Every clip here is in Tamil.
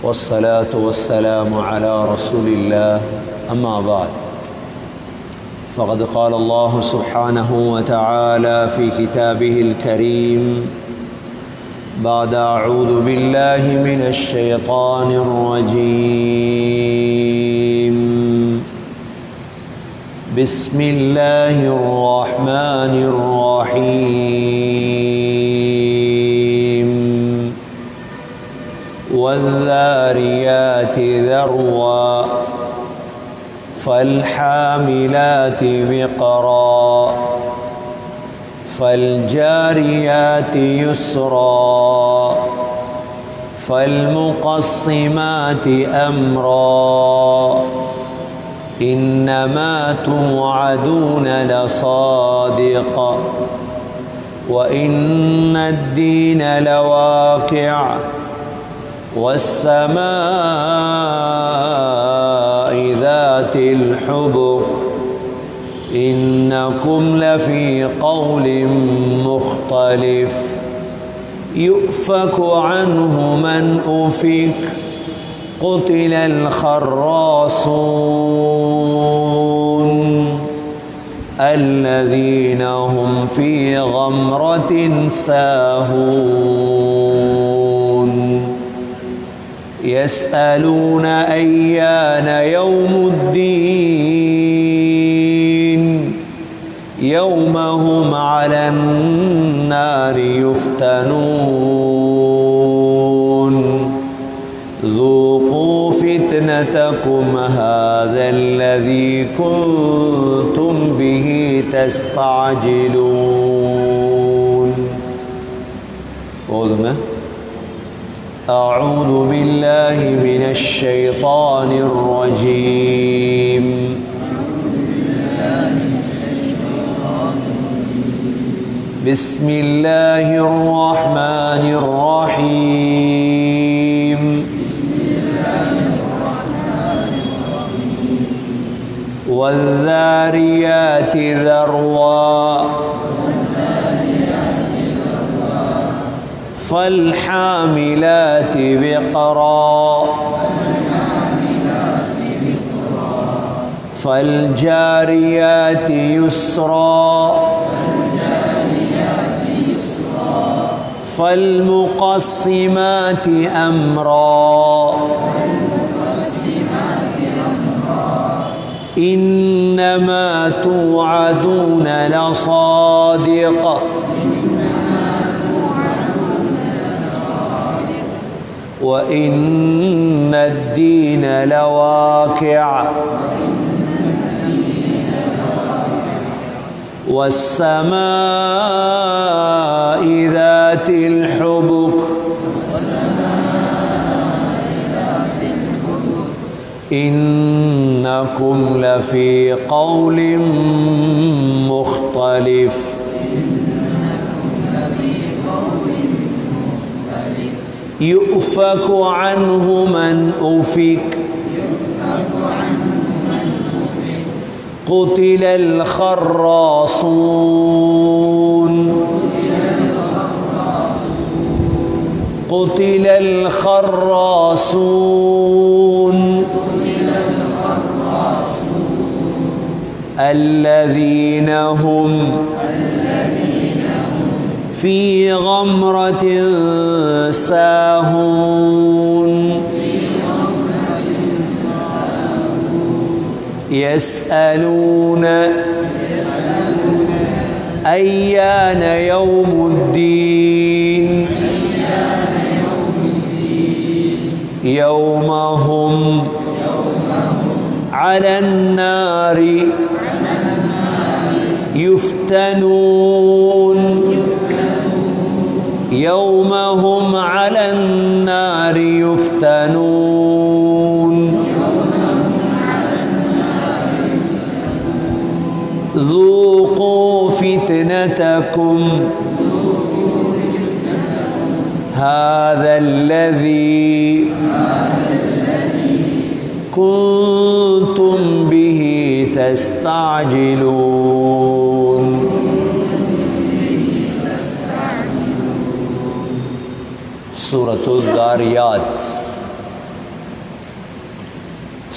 والصلاة والسلام على رسول الله. أما بعد، فقد قال الله سبحانه وتعالى في كتابه الكريم بعد أعوذ بالله من الشيطان الرجيم: بسم الله الرحمن الرحيم. والذاريات ذروا فالحاملات وقرا فالجاريات يسرا فالمقسمات أمرا إنما توعدون لصادق وإن الدين لواقع والسماء ذات الحبك إنكم لفي قول مختلف يؤفك عنه من أفك قتل الخراصون الذين هم في غمرة ساهون يسألون أيان يوم الدين يوم هم على النار يفتنون ذوقوا فتنتكم هذا الذي كنتم به تستعجلون. أعوذ بالله من الشيطان الرجيم. بسم الله الرحمن الرحيم. والذاريات ذروا فالحاملات وقرا فالجاريات يسرا فالمقسمات أمرا إنما توعدون لصادق وإن الدين لواقع والسماء ذات الحبك إنكم لفي قول مختلف يؤفك عنه من أفك قتل الخراصون قتل الخراصون الذين هم في غمرة ساهون يسألون أيان يوم الدين يوم هم على النار يفتنون يوم هم على النار يفتنون ذوقوا فتنتكم هذا الذي كنتم به تستعجلون. سورة الذاريات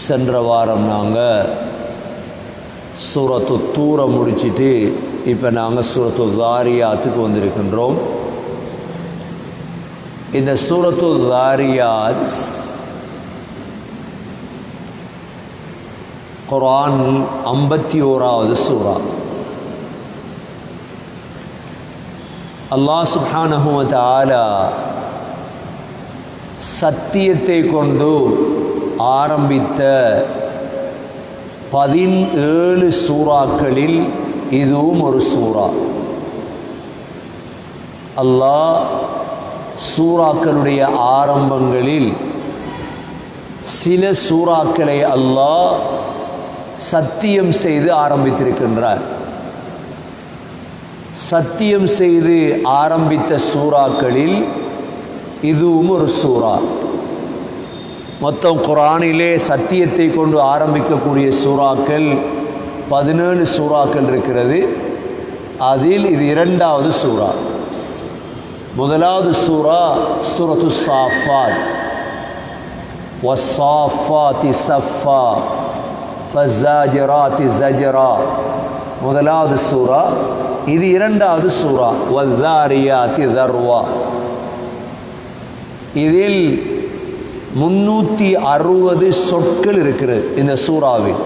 சென்ற வாரம் நாங்கள் சூரத்து தூரை முடிச்சுட்டு இப்போ நாங்கள் சூரத்து தாரியாத்துக்கு வந்திருக்கின்றோம். இந்த சூரத்து தாரியாத் குர்ஆன் 51வது சூரா. அல்லாஹ் சுப்ஹானஹு வ தஆலா சத்தியத்தை கொண்டு ஆரம்பித்த 17 சூறாக்களில் இதுவும் ஒரு சூறா. அல்லாஹ் சூறாக்களுடைய ஆரம்பங்களில் சில சூறாக்களை அல்லாஹ் சத்தியம் செய்து ஆரம்பித்திருக்கின்றார். சத்தியம் செய்து ஆரம்பித்த சூறாக்களில் இதுவும் ஒரு சூறா. மொத்தம் குர்ஆனிலே சத்தியத்தை கொண்டு ஆரம்பிக்கக்கூடிய சூறாக்கள் 17 சூறாக்கள் இருக்கிறது. அதில் இது 2வது சூறா. முதலாவது சூறா சூரத்து சாஃபாத். வஸ்ஸாஃபாத்தி ஸஃபா ஃபஸாஜிராத்தி ஸஜரா. முதலாவது சூறா. இது 2வது சூறா வஸ்ஸாரியாத்தி ஸர்வா. இதில் 360 சொற்கள் இருக்கிறது. இந்த சூறாவில்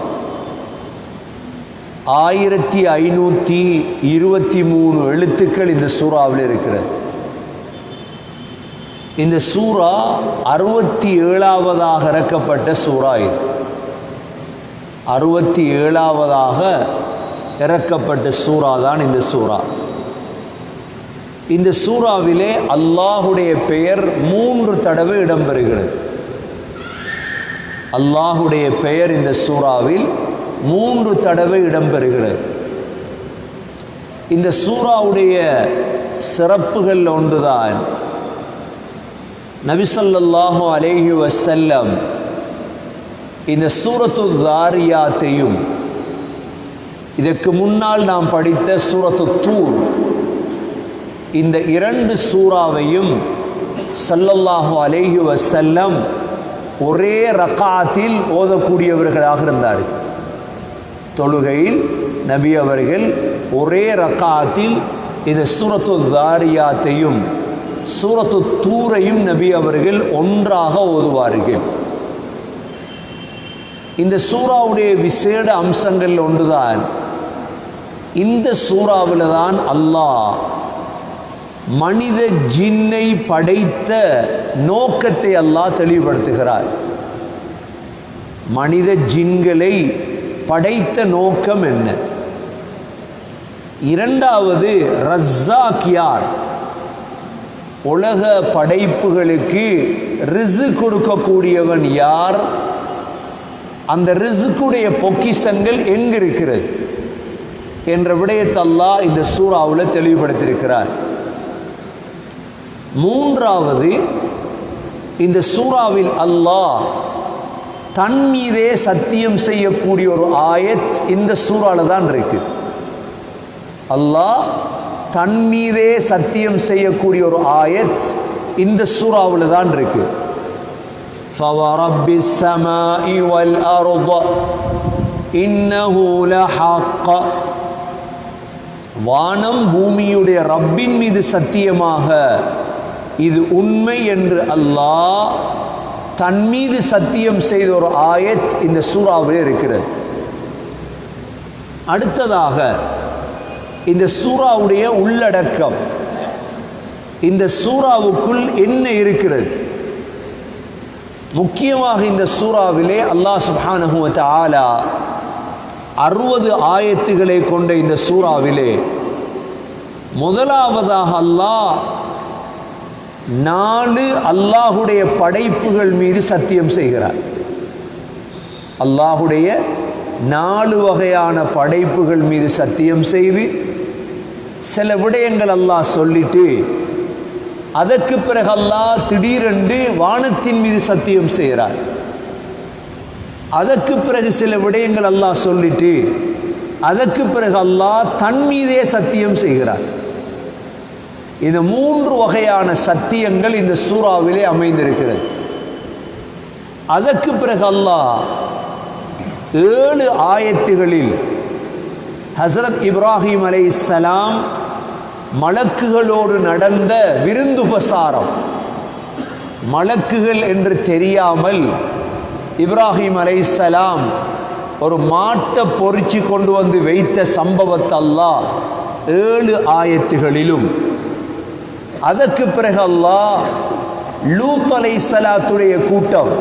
1523 எழுத்துக்கள் இந்த சூறாவில் இருக்கிறது. இந்த சூறா 67வது இறக்கப்பட்ட சூறா. இது 67வது இறக்கப்பட்ட சூறா தான் இந்த சூறா. இந்த சூறாவிலே அல்லாஹுடைய பெயர் 3 தடவை இடம்பெறுகிறது. அல்லாஹுடைய பெயர் இந்த சூறாவில் 3 தடவை இடம்பெறுகிறது. இந்த சூறாவுடைய சிறப்புகள் ஒன்றுதான், நபி ஸல்லல்லாஹு அலைஹி வஸல்லம் இந்த சூரத்து தாரியாத்தையும் இதற்கு முன்னால் நாம் படித்த சூரத்து தூர், இந்த 2 சூறாவையும் ஸல்லல்லாஹு அலைஹி வஸல்லம் ஒரே ரகாத்தில் ஓதக்கூடியவர்களாக இருந்தார்கள். தொழுகையில் நபி அவர்கள் ஒரே ரகாத்தில் இந்த சூரத்து தாரியாத்தையும் சூரத்து தூரையும் நபி அவர்கள் ஒன்றாக ஓதுவார்கள். இந்த சூறாவுடைய விசேட அம்சங்கள் ஒன்றுதான், இந்த சூறாவில் தான் அல்லாஹ் மனித ஜின்னை படைத்த நோக்கத்தை அல்லாஹ் தெளிவுபடுத்துகிறார். மனித ஜின்களை படைத்த நோக்கம் என்ன? 2வது ரஸ்ஸாக் யார்? உலக படைப்புகளுக்கு ரிஸ்க் கொடுக்கக்கூடியவன் யார்? அந்த ரிஸ்க்குடைய பொக்கிஷங்கள் எங்கிருக்கிறது என்ற விடயத்தை அல்லாஹ் இந்த சூறாவில் தெளிவுபடுத்தியிருக்கிறார். 3வது, இந்த சூறாவில் அல்லாஹ் தன் மீதே சத்தியம் செய்யக்கூடிய ஒரு ஆயத் இந்த சூறாவில் தான் இருக்கு. அல்லாஹ் தன் மீதே சத்தியம் செய்யக்கூடிய ஒரு ஆயத் இந்த சூறாவில் தான் இருக்கு. فَوَرَبِّ السَّمَاءِ وَالْأَرْضِ إِنَّهُ لَحَقٌّ. வானம் பூமியுடைய ரப்பின் மீது சத்தியமாக இது உண்மை என்று அல்லாஹ் தன் மீது சத்தியம் செய்த ஒரு ஆயத் இந்த சூறாவிலே இருக்கிறது. அடுத்ததாக இந்த சூறாவுடைய உள்ளடக்கம், இந்த சூறாவுக்குள் என்ன இருக்கிறது? முக்கியமாக இந்த சூறாவிலே அல்லாஹ் சுப்ஹானஹு வ தஆலா 60 ஆயத்துகளை கொண்ட இந்த சூறாவிலே முதலாவதாக அல்லாஹ் 4 அல்லாஹுடைய படைப்புகள் மீது சத்தியம் செய்கிறார். அல்லாஹுடைய 4 வகையான படைப்புகள் மீது சத்தியம் செய்து சில விடயங்கள் அல்லாஹ் சொல்லிட்டு அதற்கு பிறகு அல்லாஹ் திடீரென்று வானத்தின் மீது சத்தியம் செய்கிறார். அதற்கு பிறகு சில விடயங்கள் அல்லாஹ் சொல்லிட்டு அதற்கு பிறகு அல்லாஹ் தன் மீதே சத்தியம் செய்கிறார். இந்த 3 வகையான சத்தியங்கள் இந்த சூறாவிலே அமைந்திருக்கிறது. அதற்கு பிறகு அல்லாஹ் 7 ஆயத்துகளில் ஹஸரத் இப்ராஹிம் அலைஹிஸ்ஸலாம் மலக்குகளோடு நடந்த விருந்துபசாரம், மலக்குகள் என்று தெரியாமல் இப்ராஹிம் அலைஹிஸ்ஸலாம் ஒரு மாட்டை பொறிச்சு கொண்டு வந்து வைத்த சம்பவத்தை அல்லாஹ் 7 ஆயத்துகளிலும், அதற்கு பிறகு அல்லாஹ் லூத் அலைஹிஸ்ஸலாத்துடைய கூட்டம்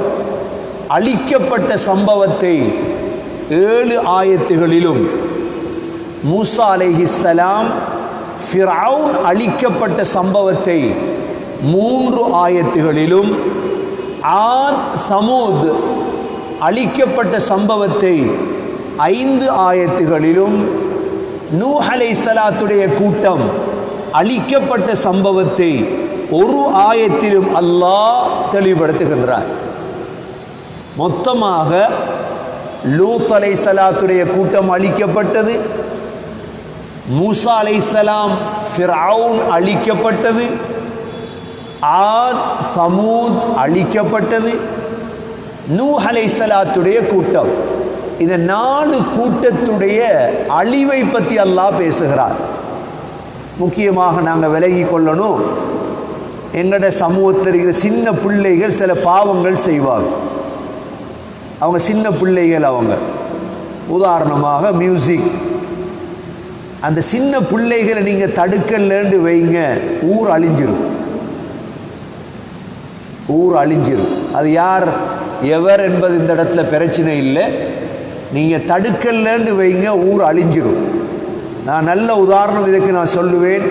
அழிக்கப்பட்ட சம்பவத்தை 7 ஆயத்துகளிலும், மூசா அலைஹிஸ்ஸலாம் ஃபிர்அவுன் அழிக்கப்பட்ட சம்பவத்தை 3 ஆயத்துகளிலும், ஆத் சமூத் அழிக்கப்பட்ட சம்பவத்தை 5 ஆயத்துகளிலும், நூஹ் அலைஹிஸ்ஸலாத்துடைய கூட்டம் அழிக்கப்பட்ட சம்பவத்தை 1 ஆயத்திலும் அல்லாஹ் தெளிவுபடுத்துகின்றார். மொத்தமாக லூத் அலைஹிஸ்ஸலாத்துடைய கூட்டம் அழிக்கப்பட்டது, மூசா அலைஹிஸ்ஸலாம் ஃபிர்அவுன் அழிக்கப்பட்டது, ஆத் சமூத் அழிக்கப்பட்டது, நூஹ் அலைஹிஸ்ஸலாத்துடைய கூட்டம். இந்த 4 கூட்டத்துடைய அழிவை பற்றி அல்லாஹ் பேசுகிறார். முக்கியமாக நாங்கள் விலகி கொள்ளணும், எங்களோட சமூகத்தில் இருக்கிற சின்ன பிள்ளைகள் சில பாவங்கள் செய்வாங்க. அவங்க சின்ன பிள்ளைகள், அவங்க உதாரணமாக மியூசிக், அந்த சின்ன பிள்ளைகளை நீங்கள் தடுக்கலன்னு வைங்க, ஊர் அழிஞ்சிரும், ஊர் அழிஞ்சிரும். அது யார் எவர் என்பது இந்த இடத்துல பிரச்சனை இல்லை. நீங்கள் தடுக்கலன்னு வைங்க, ஊர் அழிஞ்சிரும். நான் நல்ல உதாரணம் இதுக்கு நான் சொல்லுவேன்.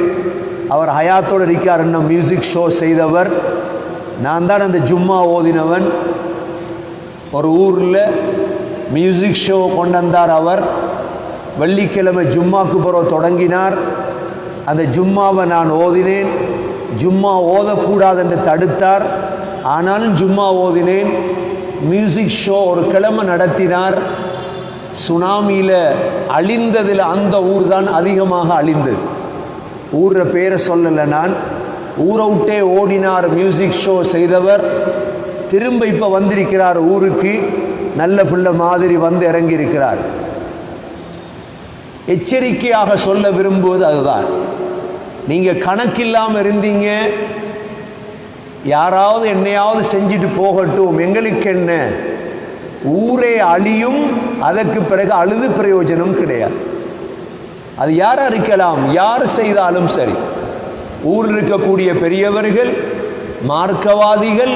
அவர் ஹயாத்தோடு இருக்கார், இன்னும் மியூசிக் ஷோ செய்தவர். நான் தான் அந்த ஜும்மா ஓதினவன். ஒரு ஊரில் மியூசிக் ஷோ கொண்டு வந்தார் அவர். வெள்ளிக்கிழமை ஜும்மாக்கு பிறகு தொடங்கினார். அந்த ஜும்மாவை நான் ஓதினேன். ஜும்மா ஓதக்கூடாது என்று தடுத்தார், ஆனாலும் ஜும்மா ஓதினேன். மியூசிக் ஷோ ஒரு கிழமை நடத்தினார். சுனாமியில் அழிந்ததில் அந்த ஊர் தான் அதிகமாக அழிந்தது. ஊர பேரை சொல்லலை நான். ஊரை விட்டே ஓடினார் மியூசிக் ஷோ செய்தவர். திரும்ப இப்போ வந்திருக்கிறார் ஊருக்கு, நல்ல பிள்ளை மாதிரி வந்து இறங்கியிருக்கிறார். எச்சரிக்கையாக சொல்ல விரும்புவது அதுதான், நீங்கள் கணக்கில்லாமல் இருந்தீங்க, யாராவது என்னையாவது செஞ்சுட்டு போகட்டும், எங்களுக்கு என்ன, ஊரே அழியும், அதற்கு பிறகு அழுது பிரயோஜனம் கிடையாது. அது யாராக இருக்கலாம், யார் செய்தாலும் சரி. ஊரில் இருக்கக்கூடிய பெரியவர்கள், மார்க்கவாதிகள்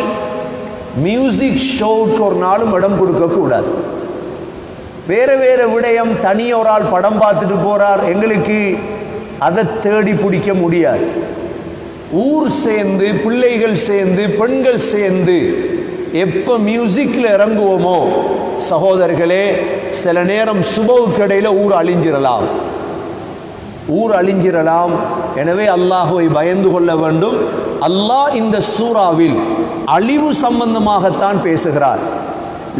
மியூசிக் ஷோவுக்கு ஒரு நாளும் இடம் கொடுக்கக்கூடாது. வேறு வேறு விடயம், தனியொரு ஆள் படம் பார்த்துட்டு போகிறார், எங்களுக்கு அதை தேடி பிடிக்க முடியாது. ஊர் சேர்ந்து, பிள்ளைகள் சேர்ந்து, பெண்கள் சேர்ந்து எப்போ மியூசிக்கில் இறங்குவோமோ சகோதரர்களே, சில நேரம் சுபவுக்கு இடையில் ஊர் அழிஞ்சிடலாம், ஊர் அழிஞ்சிடலாம். எனவே அல்லாஹ்வை பயந்து கொள்ள வேண்டும். அல்லாஹ் இந்த சூறாவில் அழிவு சம்பந்தமாகத்தான் பேசுகிறார்.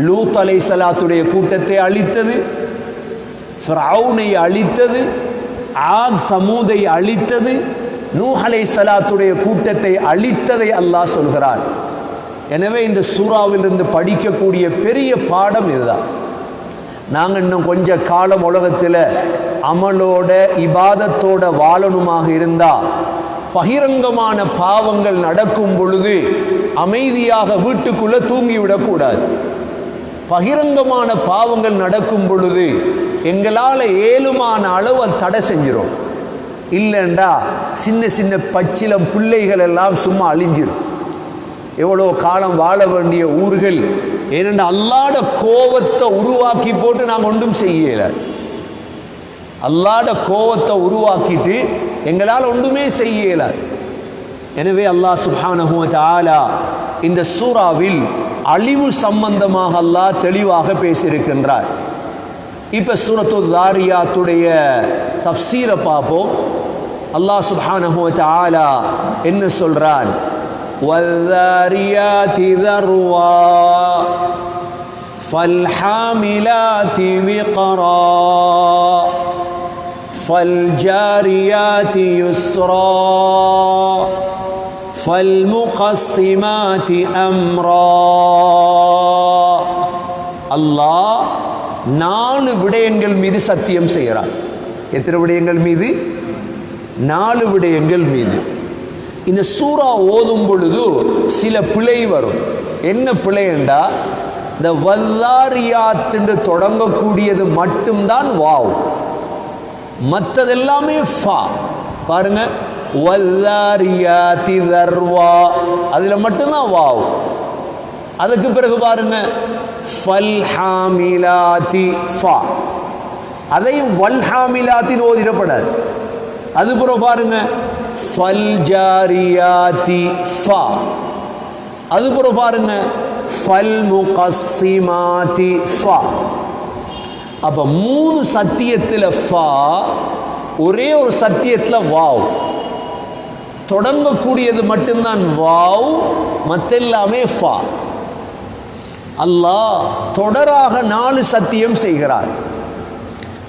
லூத் அலைஹிஸ்ஸலாத்துடைய கூட்டத்தை அழித்தது, ஃபிர்அவுனை அழித்தது, ஆத் சமூதை அழித்தது, நூஹ் அலைஹிஸ்ஸலாத்துடைய கூட்டத்தை அழித்ததை அல்லாஹ் சொல்கிறார். எனவே இந்த சூறாவிலிருந்து படிக்கக்கூடிய பெரிய பாடம் இதுதான். நாங்கள் இன்னும் கொஞ்ச காலம் உலகத்தில் அமலோட இபாதத்தோட வாழணுமாக இருந்தால், பகிரங்கமான பாவங்கள் நடக்கும் பொழுது அமைதியாக வீட்டுக்குள்ளே தூங்கிவிடக்கூடாது. பகிரங்கமான பாவங்கள் நடக்கும் பொழுது எங்களால் ஏழுமான அளவு தடை செஞ்சிடும். இல்லைண்டா சின்ன சின்ன பச்சிலம் பிள்ளைகள் எல்லாம் சும்மா அழிஞ்சிடும். எவ்வளோ காலம் வாழ வேண்டிய ஊர்கள், ஏனென்றா அல்லாட கோவத்தை உருவாக்கி போட்டு நாங்கள் ஒன்றும் செய்யலை. அல்லாட கோவத்தை உருவாக்கிட்டு எங்களால் ஒன்றுமே செய்யலை. எனவே அல்லாஹ் சுப்ஹானஹு வ தஆலா இந்த சூறாவில் அழிவு சம்பந்தமாக அல்லாஹ் தெளிவாக பேசியிருக்கின்றார். இப்போ சூரத்து தாரியாத்துடைய தஃப்சீரை பார்ப்போம். அல்லாஹ் சுப்ஹானஹு வ தஆலா என்ன சொல்றான்? வல்லாரியாதி தர்வா ஃபல்ஹாமிலாதி விக்ரா ஃபல்ஜாரியாதி யுஸ்ரா ஃபல்முகஸ்ஸிமாதி அம்ரா. அல்லாஹ் 4 விடயங்கள் மீது சத்தியம் செய்கிறான். எத்தனை விடயங்கள் மீது? 4 விடயங்கள் மீது. இந்த சூரா ஓதும் பொழுது சில பிழை வரும். என்ன பிழை என்றா, இந்த வல்லாரியாத் என்று தொடங்கக்கூடியது மட்டும்தான் வாவ், மற்றதெல்லாமே ஃபா. பாருங்க, வல்லாரியாத்தி தர்வா, அதுல மட்டும்தான் வாவ். அதுக்கு பிறகு பாருங்க, ஃபல்ஹாமிலாத்தி ஃபா, அதையும் வல்ஹாமிலாத்தின் ஓதிடப்படாது. அதுபுறம் பாருங்க, ஃபல்ஜாரியாத்தி ஃபா, அதுபுறம் பாருங்க, ஃபல்முகஸ்ஸிமாத்தி ஃபா. அப்ப 3 சத்தியத்தில் ஃபா, ஒரே ஒரு சத்தியத்தில் வாவ். தொடங்கக்கூடியது மட்டும்தான் வாவ், மற்றெல்லாமே ஃபா. அல்லாஹ் தொடராக 4 சத்தியம் செய்கிறார்.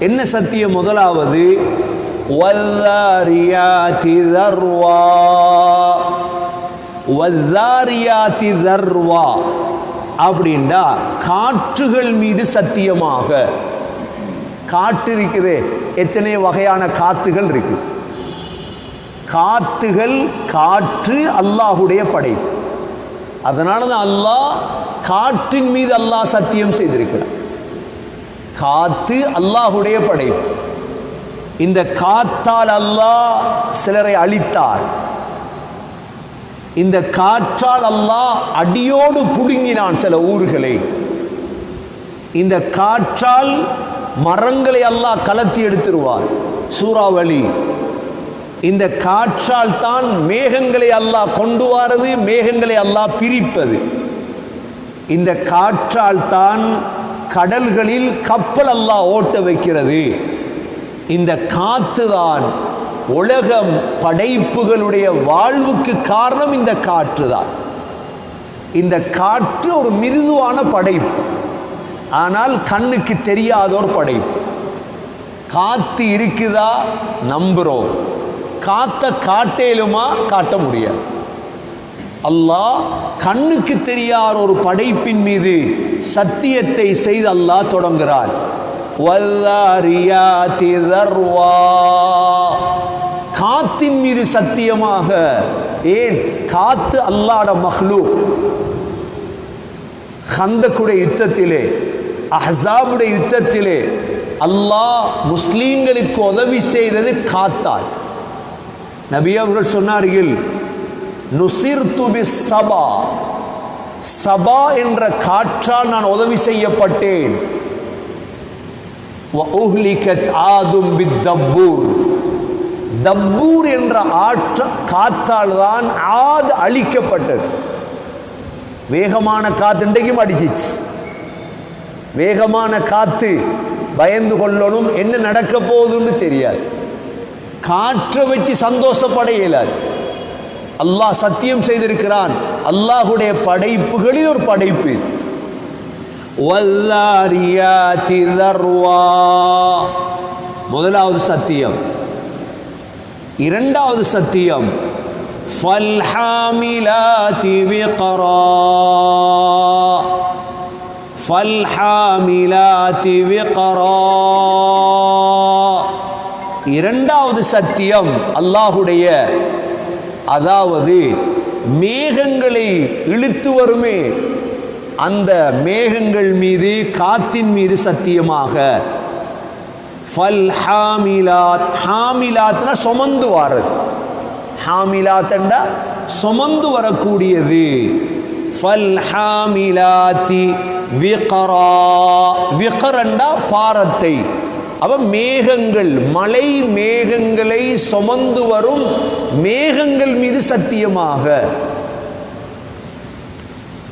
என்ன சத்தியம்? முதலாவது வல்லாரியாத்தி தர்வா, வல்லாரியாத்தி தர்வா அப்படின்னா காற்றுகள் மீது சத்தியமாக. காற்று இருக்குது, எத்தனை வகையான காத்துகள் இருக்கு. காத்துகள், காற்று அல்லாஹுடைய படைப்பு. அதனால தான் அல்லாஹ் காற்றின் மீது அல்லாஹ் சத்தியம் செய்திருக்கிறார். காத்து அல்லாஹுடைய படைப்பு. இந்த காத்தால் அல்லாஹ் சிலரை அழித்தார். இந்த காற்றால் அல்லாஹ் அடியோடு புடுங்கினான் சில ஊர்களை. இந்த காற்றால் மரங்களை அல்லாஹ் கலத்தி எடுத்துருவார், சூறாவளி. இந்த காற்றால் தான் மேகங்களை அல்லாஹ் கொண்டு வாரது, மேகங்களை அல்லாஹ் பிரிப்பது. இந்த காற்றால் தான் கடல்களில் கப்பல் அல்லாஹ் ஓட்ட வைக்கிறது. இந்த காத்து தான் உலகம் படைப்புகளுடைய வாழ்வுக்கு காரணம். இந்த காற்று தான். இந்த காற்று ஒரு மிருதுவான படைப்பு, ஆனால் கண்ணுக்கு தெரியாத ஒரு படைப்பு. காத்து இருக்குதா நம்புறோம், காத்த காட்டேலுமா? காட்ட முடியாது. அல்லாஹ் கண்ணுக்கு தெரியாத ஒரு படைப்பின் மீது சத்தியத்தை செய்து அல்லாஹ் தொடங்குகிறார். வல்லாரியாத்தி தர்வா, காத்தின் மீது சத்தியமாக. ஏன்? காத்து அல்லாஹ்ட மக்லூக். கந்தக்குடைய யுத்தத்திலே, அஹ்ஸாபுடைய யுத்தத்திலே அல்லாஹ் முஸ்லீம்களுக்கு உதவி செய்தது காத்தால். நபி அவர்கள் சொன்னார்கள், நுசிர்து பிஸ் சபா, சபா என்ற காற்றால் நான் உதவி செய்யப்பட்டேன். வ உஹ்லிகத் ஆதும் பித் தப்பூர், தப்பூர் என்ற காத்தால் தான் ஆது அழிக்கப்பட்டது. வேகமான காத்து இன்றைக்கும் அடிச்சிச்சு. வேகமான காத்து, பயந்து கொள்ளணும், என்ன நடக்க போகுதுன்னு தெரியாது. காற்றை வச்சு சந்தோஷப்பட இயலாது. அல்லாஹ் சத்தியம் செய்திருக்கிறான். அல்லாஹுடைய படைப்புகளில் ஒரு படைப்பு. வல்லாரியாத்தி தர்வா, முதலாவது சத்தியம். இரண்டாவது சத்தியம், ஃபல்ஹாமிலாத்தி விக்ரா, ஃபல்ஹாமிலாத்தி விக்ரா. இரண்டாவது சத்தியம் அல்லாஹுடைய, அதாவது மேகங்களை இழுத்து வருமே, அந்த மேகங்கள் மீது, காத்தின் மீது சத்தியமாக. ஃபல்ஹாமிலாத், ஹாமிலாத்னா சுமந்து வாரது. ஹாமிலாத்ண்டா சுமந்து வரக்கூடியது. ஃபல்ஹாமிலாத்தி விக்ரா, விக்ரண்டா பாரத்தை. அவ மேகங்கள், மலை மேகங்களை சுமந்து வரும் மேகங்கள் மீது சத்தியமாக.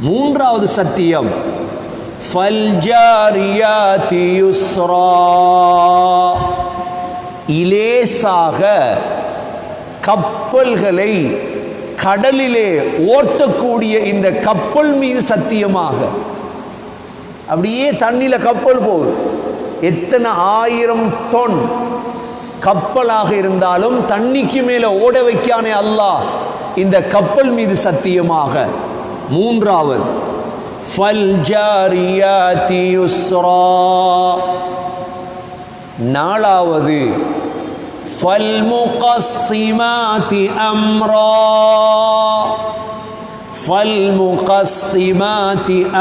மூன்றாவது சத்தியம், ஃபல்ஜாரியாத்தி யுஸ்ரா, இலேசாக கப்பல்களை கடலிலே ஓட்டக்கூடிய இந்த கப்பல் மீது சத்தியமாக. அப்படியே தண்ணியில கப்பல் போகுது, எத்தனை 1000 தொன் கப்பலாக இருந்தாலும் தண்ணிக்கு மேல ஓட வைக்கானே அல்லாஹ், இந்த கப்பல் மீது சத்தியமாக. மூன்றாவது, ஃபல்ஜாரியாதி யுஸ்ரா. நாலாவது ஃபல்முகஸ்ஸிமாதி அம்ரா. ஃபல்முகஸ்ஸிமாதி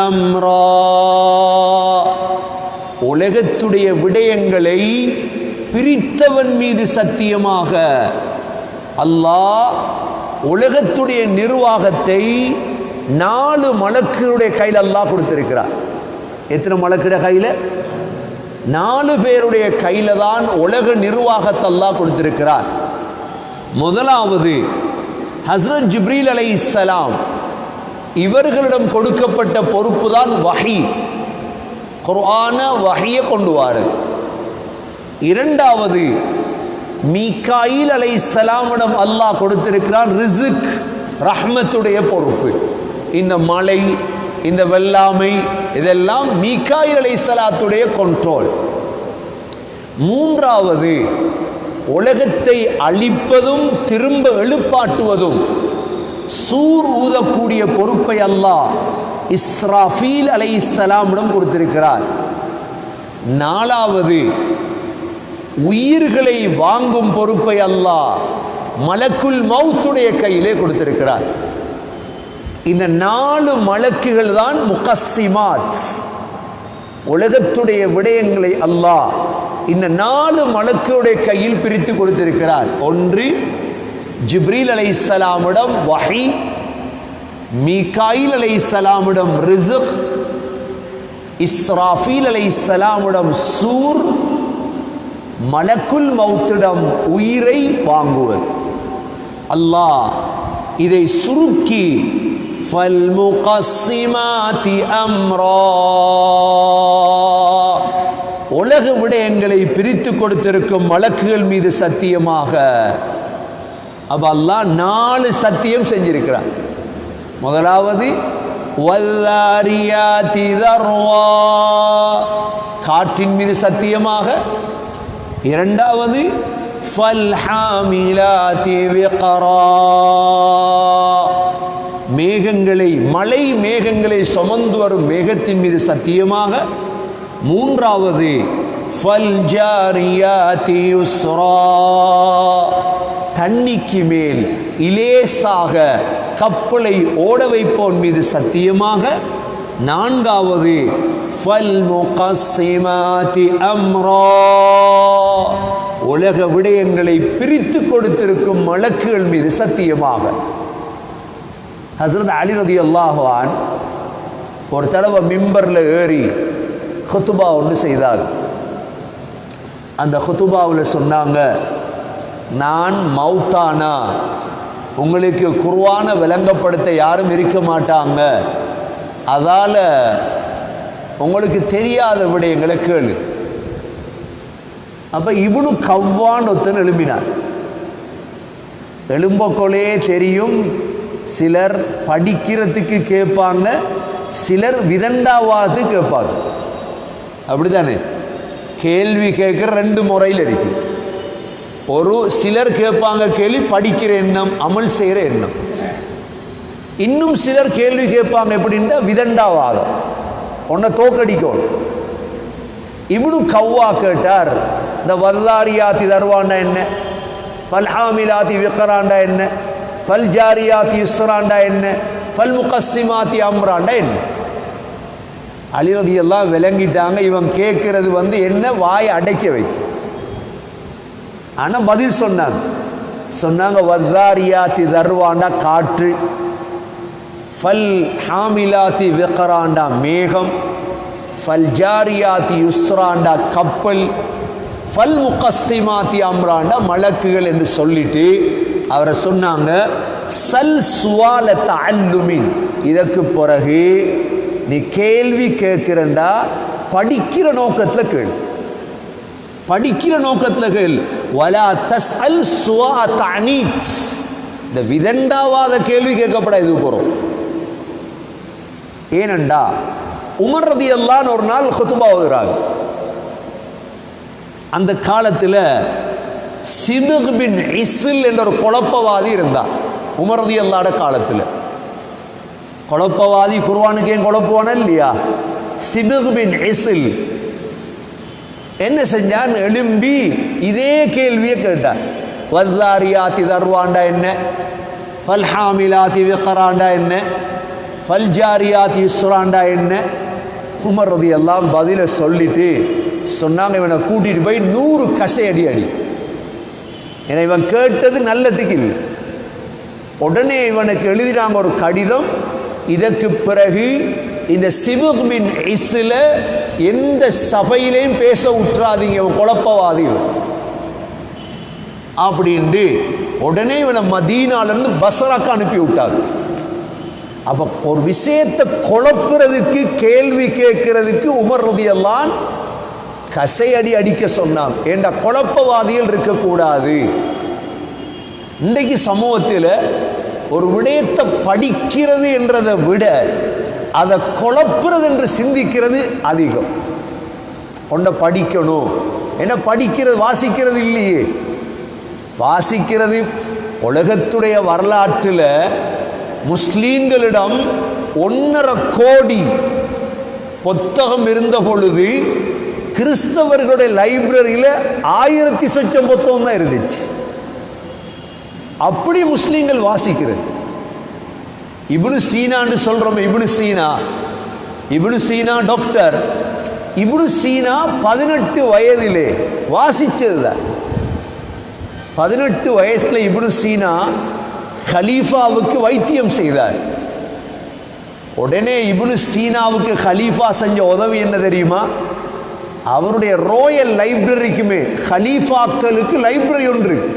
அம்ரா. உலகத்துடைய விடயங்களை பிரித்தவன் மீது சத்தியமாக அல்லாஹ் உலகத்துடைய நிர்வாகத்தை 4 மலக்குடைய கையில் அல்லாஹ் கொடுத்திருக்கிறார். எத்தனை மலக்குடைய கையில்? 4 பேருடைய கையில தான் உலக நிர்வாகத்தை அல்லாஹ் கொடுத்திருக்கிறார். முதலாவது ஹஸ்ரத் ஜிப்ரீல் அலைஹிஸ்ஸலாம், இவர்களிடம் கொடுக்கப்பட்ட பொறுப்பு தான் வஹி, குர்ஆன வஹியை கொண்டு வாரு. இரண்டாவது மீகாயில் அலைஹிஸ்ஸலாமிடம் அல்லாஹ் கொடுத்திருக்கிறான் ரிஸ்க், ரஹ்மத்துடைய பொறுப்பு. இந்த மழை, இந்த வெள்ளாமை, இதெல்லாம் மீகாயில் அலைஹிஸ்ஸலாத்துடைய கண்ட்ரோல். மூன்றாவது உலகத்தை அழிப்பதும் திரும்ப எழுப்பாட்டுவதும் சூர் ஊதக்கூடிய பொறுப்பை அல்லாஹ் இஸ்ராஃபீல் அலைஹிஸ்ஸலாமிடம் கொடுத்திருக்கிறார். நாலாவது உயிர்களை வாங்கும் பொறுப்பை அல்லாஹ் மலக்குல் மௌத்துடைய கையிலே கொடுத்திருக்கிறார். இந்த 4 மலக்குகள் தான் முகஸ்ஸிமாத். உலகத்துடைய விடயங்களை அல்லாஹ் இந்த 4 மலக்குடைய கையில் பிரித்து கொடுத்திருக்கிறார். ஒன்று ஜிப்ரீல் அலைஹிஸ்ஸலாமிடம் வஹி, மீகாயில் அலைஹிஸ்ஸலாமிடம் ரிஸ்க், இஸ்ராஃபீல் அலைஹிஸ்ஸலாமிடம் சூர், மலக்குல் மௌத்திடம் உயிரை வாங்குவது. அல்லாஹ் இதை சுருக்கி ஃபல்முகஸ்ஸிமாதி அம்ரா, உலக விடயங்களை பிரித்து கொடுத்திருக்கும் மலக்குகள் மீது சத்தியமாக. அப்ப அல்லாஹ் 4 சத்தியம் செஞ்சிருக்கிறார். முதலாவது வல்லாரியாதி தர்வா, காற்றின் மீது சத்தியமாக. இரண்டாவது ஃபல்ஹாமிலாதி விக்ரா, மேகங்களை, மழை மேகங்களை சுமந்து வரும் மேகத்தின் மீது சத்தியமாக. மூன்றாவது ஃபல்ஜாரியாதி யுஸ்ரா, தண்ணிக்கு மேல் இலேசாக கப்பலை ஓட வைப்போன் மீது சத்தியமாக. நான்காவது ஃபல்முகஸ்ஸிமாதி அம்ரா, உலக விடயங்களை பிரித்து கொடுத்திருக்கும் மலக்குகள் மீது சத்தியமாக. ஹஸ்ரத் அலி ரலியல்லாஹு அன்ஹு ஒரு தடவை மிம்பர்ல ஏறி குத்துபா ஒன்று செய்தார். அந்த குத்துபாவில் சொன்னாங்க, நான் மௌத்தானா உங்களுக்கு குர்ஆன விளங்கப்படுத்த யாரும் இருக்க மாட்டாங்க, அதால உங்களுக்கு தெரியாத விடயங்களை கேளு. அப்ப இப்னு கவ்வான் ஒருத்தன் எழும்பினார். எழும்பக்கொலே தெரியும், சிலர் படிக்கிறதுக்கு கேட்பாங்க, சிலர் விதண்டாவாது கேட்பாங்க. அப்படித்தானே? கேள்வி கேட்குற 2 முறையில் இருக்கு. ஒரு சிலர் கேட்பாங்க கேள்வி படிக்கிற எண்ணம், அமல் செய்கிற எண்ணம். இன்னும் சிலர் கேள்வி கேட்பாங்க எப்படின்னா விதண்டாவாதம், உன்னை தோக்கடிக்கும். இப்னு கவ்வா கேட்டார், இந்த வல்லாரியாத்தி தர்வாண்டா என்ன, ஃபல்ஹாமிலாத்தி விக்ராண்டா என்ன, ஃபல்ஜாரியாத்தி யுஸ்ராண்டா என்ன, ஃபல்முகஸ்ஸிமாத்தி அம்ராண்டா என்ன? அலி ரலியல்லாஹு விளங்கிட்டாங்க, இவன் கேட்கறது என்ன, வாயை அடைக்க வைக்கும். ஆனால் பதில் சொன்னாங்க வல்லாரியாத்தி தர்வாண்டா காற்று, ஃபல் ஹாமிலாத்தி விக்ராண்டா மேகம், ஃபல்ஜாரியாத்தி யுஸ்ராண்டா கப்பல், ஃபல் முகஸ்ஸிமாத்தி அம்ராண்டா மலக்குகள் என்று சொல்லிட்டு அவரை சொன்னாங்க, சல் சுவால தஅல்லுமின், இதற்கு பிறகு நீ கேள்வி கேட்கிறண்டா படிக்கிற நோக்கத்தில் கேள், படிக்கிற நோக்கத்தில் கேள். வலா தஸ்அல் சுவா தஅனீத், இந்த விதண்டாவாத கேள்வி கேட்கப்பட இது போறோம். ஏனண்டா உமர் ரலியல்லாஹு அன்ஹு ஒரு நாள் குத்பா ஓதுறாங்க. அந்த காலத்தில் சிபுக் பின் இஸ்ல் என்ற ஒரு குழப்பவாதி இருந்தார் உமர் ரலியல்லாஹு அன்ஹு காலத்தில். குழப்பவாதி குர்ஆனுக்கு ஏன் குழப்புவானா இல்லையா? சிபிக் பின் இஸ்ல் என்ன செஞ்சான்? எழும்பி இதே கேள்வியை கேட்டான். வத்தாரியாத்தி தர்வாண்டா என்ன, ஃபல்ஹாமிலாத்தி விக்ராண்டா என்ன, ஃபல்ஜாரியாத்தி யுஸ்ராண்டா என்ன? உமர் ரலியல்லாஹு அன்ஹு பதிலை சொல்லிட்டு சொன்னாங்க, இவனை கூட்டிட்டு போய் 100 கசை அடி அடி. ஏன்னா இவன் கேட்டது நல்லதுக்கு இல்லை. உடனே இவனுக்கு எழுதினாங்க ஒரு கடிதம், இதற்கு பிறகு இந்த சிபிக் பின் இஸ்ல எந்த சபையிலையும் பேச விட்டுறாதீங்க, இவன் குழப்பவாதி அப்படின்ட்டு உடனே இவனை மதீனாலிருந்து பஸ்ராக்கு அனுப்பி விட்டாங்க. அப்ப ஒரு விஷயத்தை குழப்புறதுக்கு, கேள்வி கேட்கறதுக்கு உமர் ரலியல்லாஹு அன்ஹு கசையடி அடிக்க சொன்னாங்க. ஏண்டா குழப்பவாதிகள் இருக்கக்கூடாது. இன்றைக்கு சமூகத்தில் ஒரு விடயத்தை படிக்கிறது என்றதை விட அதை குழப்புறது என்று சிந்திக்கிறது அதிகம். ஒன்றை படிக்கணும், என்ன படிக்கிறது, வாசிக்கிறது இல்லையே. வாசிக்கிறது உலகத்துடைய வரலாற்றில் முஸ்லீம்களிடம் 1.5 கோடி புத்தகம் இருந்த பொழுது கிறிஸ்தவர்களுடைய லைப்ரரியில் 1000 சொச்சம் புத்தகம் தான் இருந்துச்சு. அப்படி முஸ்லீம்கள் வாசிக்கிறது. இப்னு சீனான்னு சொல்றோம். இப்னு சீனா டாக்டர். இப்னு சீனா 18 வயதிலே வாசிச்சதுதான். 18 வயசுல இப்னு சீனா கலீஃபாவுக்கு வைத்தியம் செய்தார். உடனே இப்னு சீனாவுக்கு கலீஃபா செஞ்ச உதவி என்ன தெரியுமா? அவருடைய ரோயல் லைப்ரரிக்குமே கலீஃபாக்களுக்கு லைப்ரரி ஒன்று இருக்கு.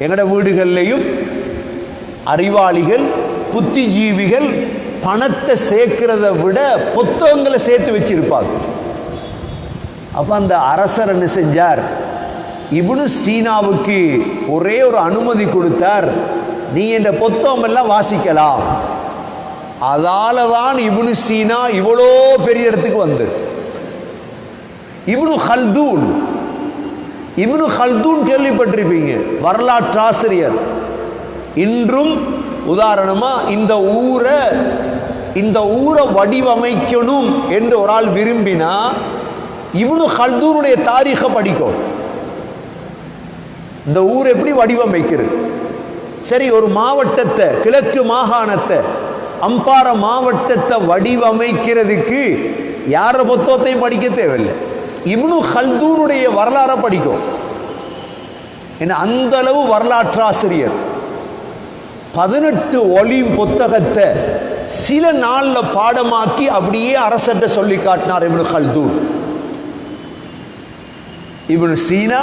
எங்கட வீடுகள்லையும் அறிவாளிகள், புத்திஜீவிகள் பணத்தை சேர்க்கிறத விட புத்தகங்களை சேர்த்து வச்சிருப்பாங்க. அப்ப அந்த அரசர் என்ன செஞ்சார்? இப்னு சீனாவுக்கு ஒரே ஒரு அனுமதி கொடுத்தார், நீ இந்த புத்தகம் எல்லாம் வாசிக்கலாம். அதால தான் இப்னு சீனா இவ்வளோ பெரிய இடத்துக்கு வந்து. இப்னு ஹல்தூன் கேள்விப்பட்டிருப்பீங்க, வரலாற்று ஆசிரியர். இன்றும் உதாரணமா இந்த ஊரை வடிவமைக்கணும் என்று ஒரு ஆள் விரும்பினா இப்னு ஹல்தூனுடைய தாரீഖை படிக்கும். இந்த ஊர் எப்படி வடிவமைக்கிறது? சரி, ஒரு மாவட்டத்தை, கிழக்கு மாகாணத்தை, அம்பாறை மாவட்டத்தை வடிவமைக்கிறதுக்கு யார புத்தகத்தையும் படிக்க தேவையில்லை, இப்னு ஹல்தூனுடைய வரலாறை படிக்கும். என்ன அந்த அளவு வரலாற்று ஆசிரியர். 18 ஒலிம் புத்தகத்தை சில நாள்ல பாடமாக்கி அப்படியே அரசர்கிட்ட சொல்லி காட்டினார் இப்னு ஹல்தூன். இப்னு சீனா,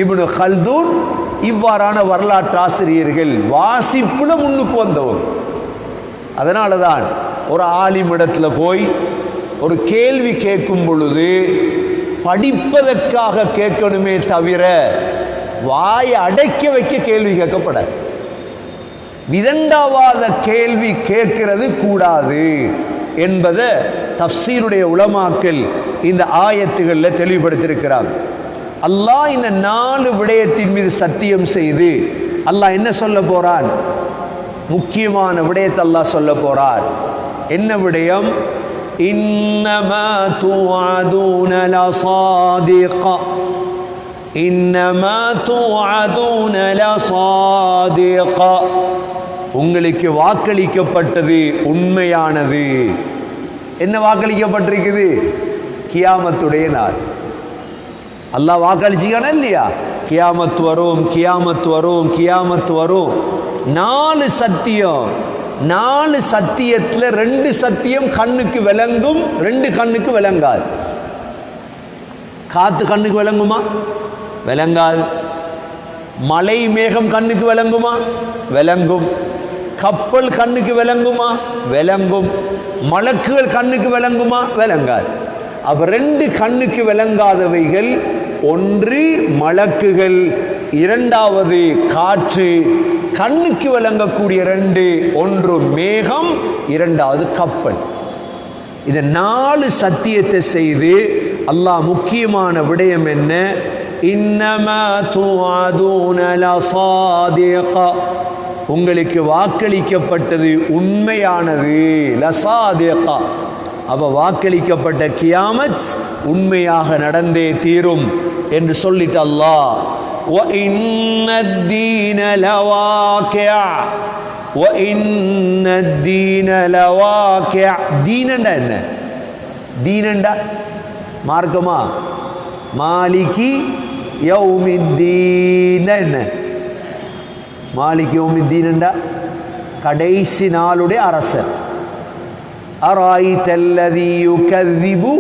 இப்னு ஹல்தூன் இவ்வாறான வரலாற்று ஆசிரியர்கள் வாசிப்புல முன்னுக்கு வந்தவங்க. அதனால தான் ஒரு ஆலிம் இடத்துல போய் ஒரு கேள்வி கேட்கும் பொழுது படிப்பதற்காக கேட்கணுமே தவிர வாயை அடைக்க வைக்க கேள்வி கேட்கப்பட, விதண்டாவாத கேள்வி கேட்கிறது கூடாது என்பதை தஃப்சீருடைய உலமாக்கள் இந்த ஆயத்துகளில் தெளிவுபடுத்தியிருக்கிறார். அல்லாஹ் இந்த 4 விடயத்தின் மீது சத்தியம் செய்து அல்லாஹ் என்ன சொல்ல போறான்? முக்கியமான விடயத்தை அல்லாஹ் சொல்ல போறார். என்ன விடயம்? இன்னமா துஅதுன லசாதிக, இன்னமா துஅதுன லசாதிக, உங்களுக்கு வாக்களிக்கப்பட்டது உண்மையானது. என்ன வாக்களிக்கப்பட்டிருக்குது? கியாமத்துடைய நாள். அல்லாஹ் வாக்களிச்சிக்கான இல்லையா? கியாமத் வரும், கியாமத் வரும், கியாமத் வரும். 4 சத்தியம். 4 சத்தியத்தில் 2 சத்தியம் கண்ணுக்கு விளங்கும், 2 கண்ணுக்கு விளங்காது. காத்து கண்ணுக்கு விளங்குமா? விளங்காது. மலை மேகம் கண்ணுக்கு விளங்குமா? விளங்கும். கப்பல் கண்ணுக்கு விளங்குமா? விளங்கும். மலக்குகள் கண்ணுக்கு விளங்குமா? விளங்காது. அப்ப 2 கண்ணுக்கு விளங்காதவைகள், ஒன்று மலக்குகள், இரண்டாவது காற்று. கண்ணுக்கு விளங்கக்கூடிய 2, ஒன்று மேகம், இரண்டாவது கப்பல். இந்த 4 சத்தியத்தை செய்து அல்லாஹ் முக்கியமான விடயம் என்ன? இன்னமா துஅதுன லசாதிக, உங்களுக்கு வாக்களிக்கப்பட்டது உண்மையானது. லசாதிகா, அப்ப வாக்களிக்கப்பட்ட கியாமத் உண்மையாக நடந்தே தீரும் என்று சொல்லிட்டு அல்லாஹ் வ இன்னத்தீன லவாகிஅ வ இன்னத்தீன லவாகிஅ. தீனண்டா என்ன? தீனண்டா மார்க்கமா? மாலிகி யௌமித்தீன் என்ன? மாலிகி யௌமித்தீன்டா கடைசி நாளுடைய அரசர். அராய்தல்லதீ யுகذிபு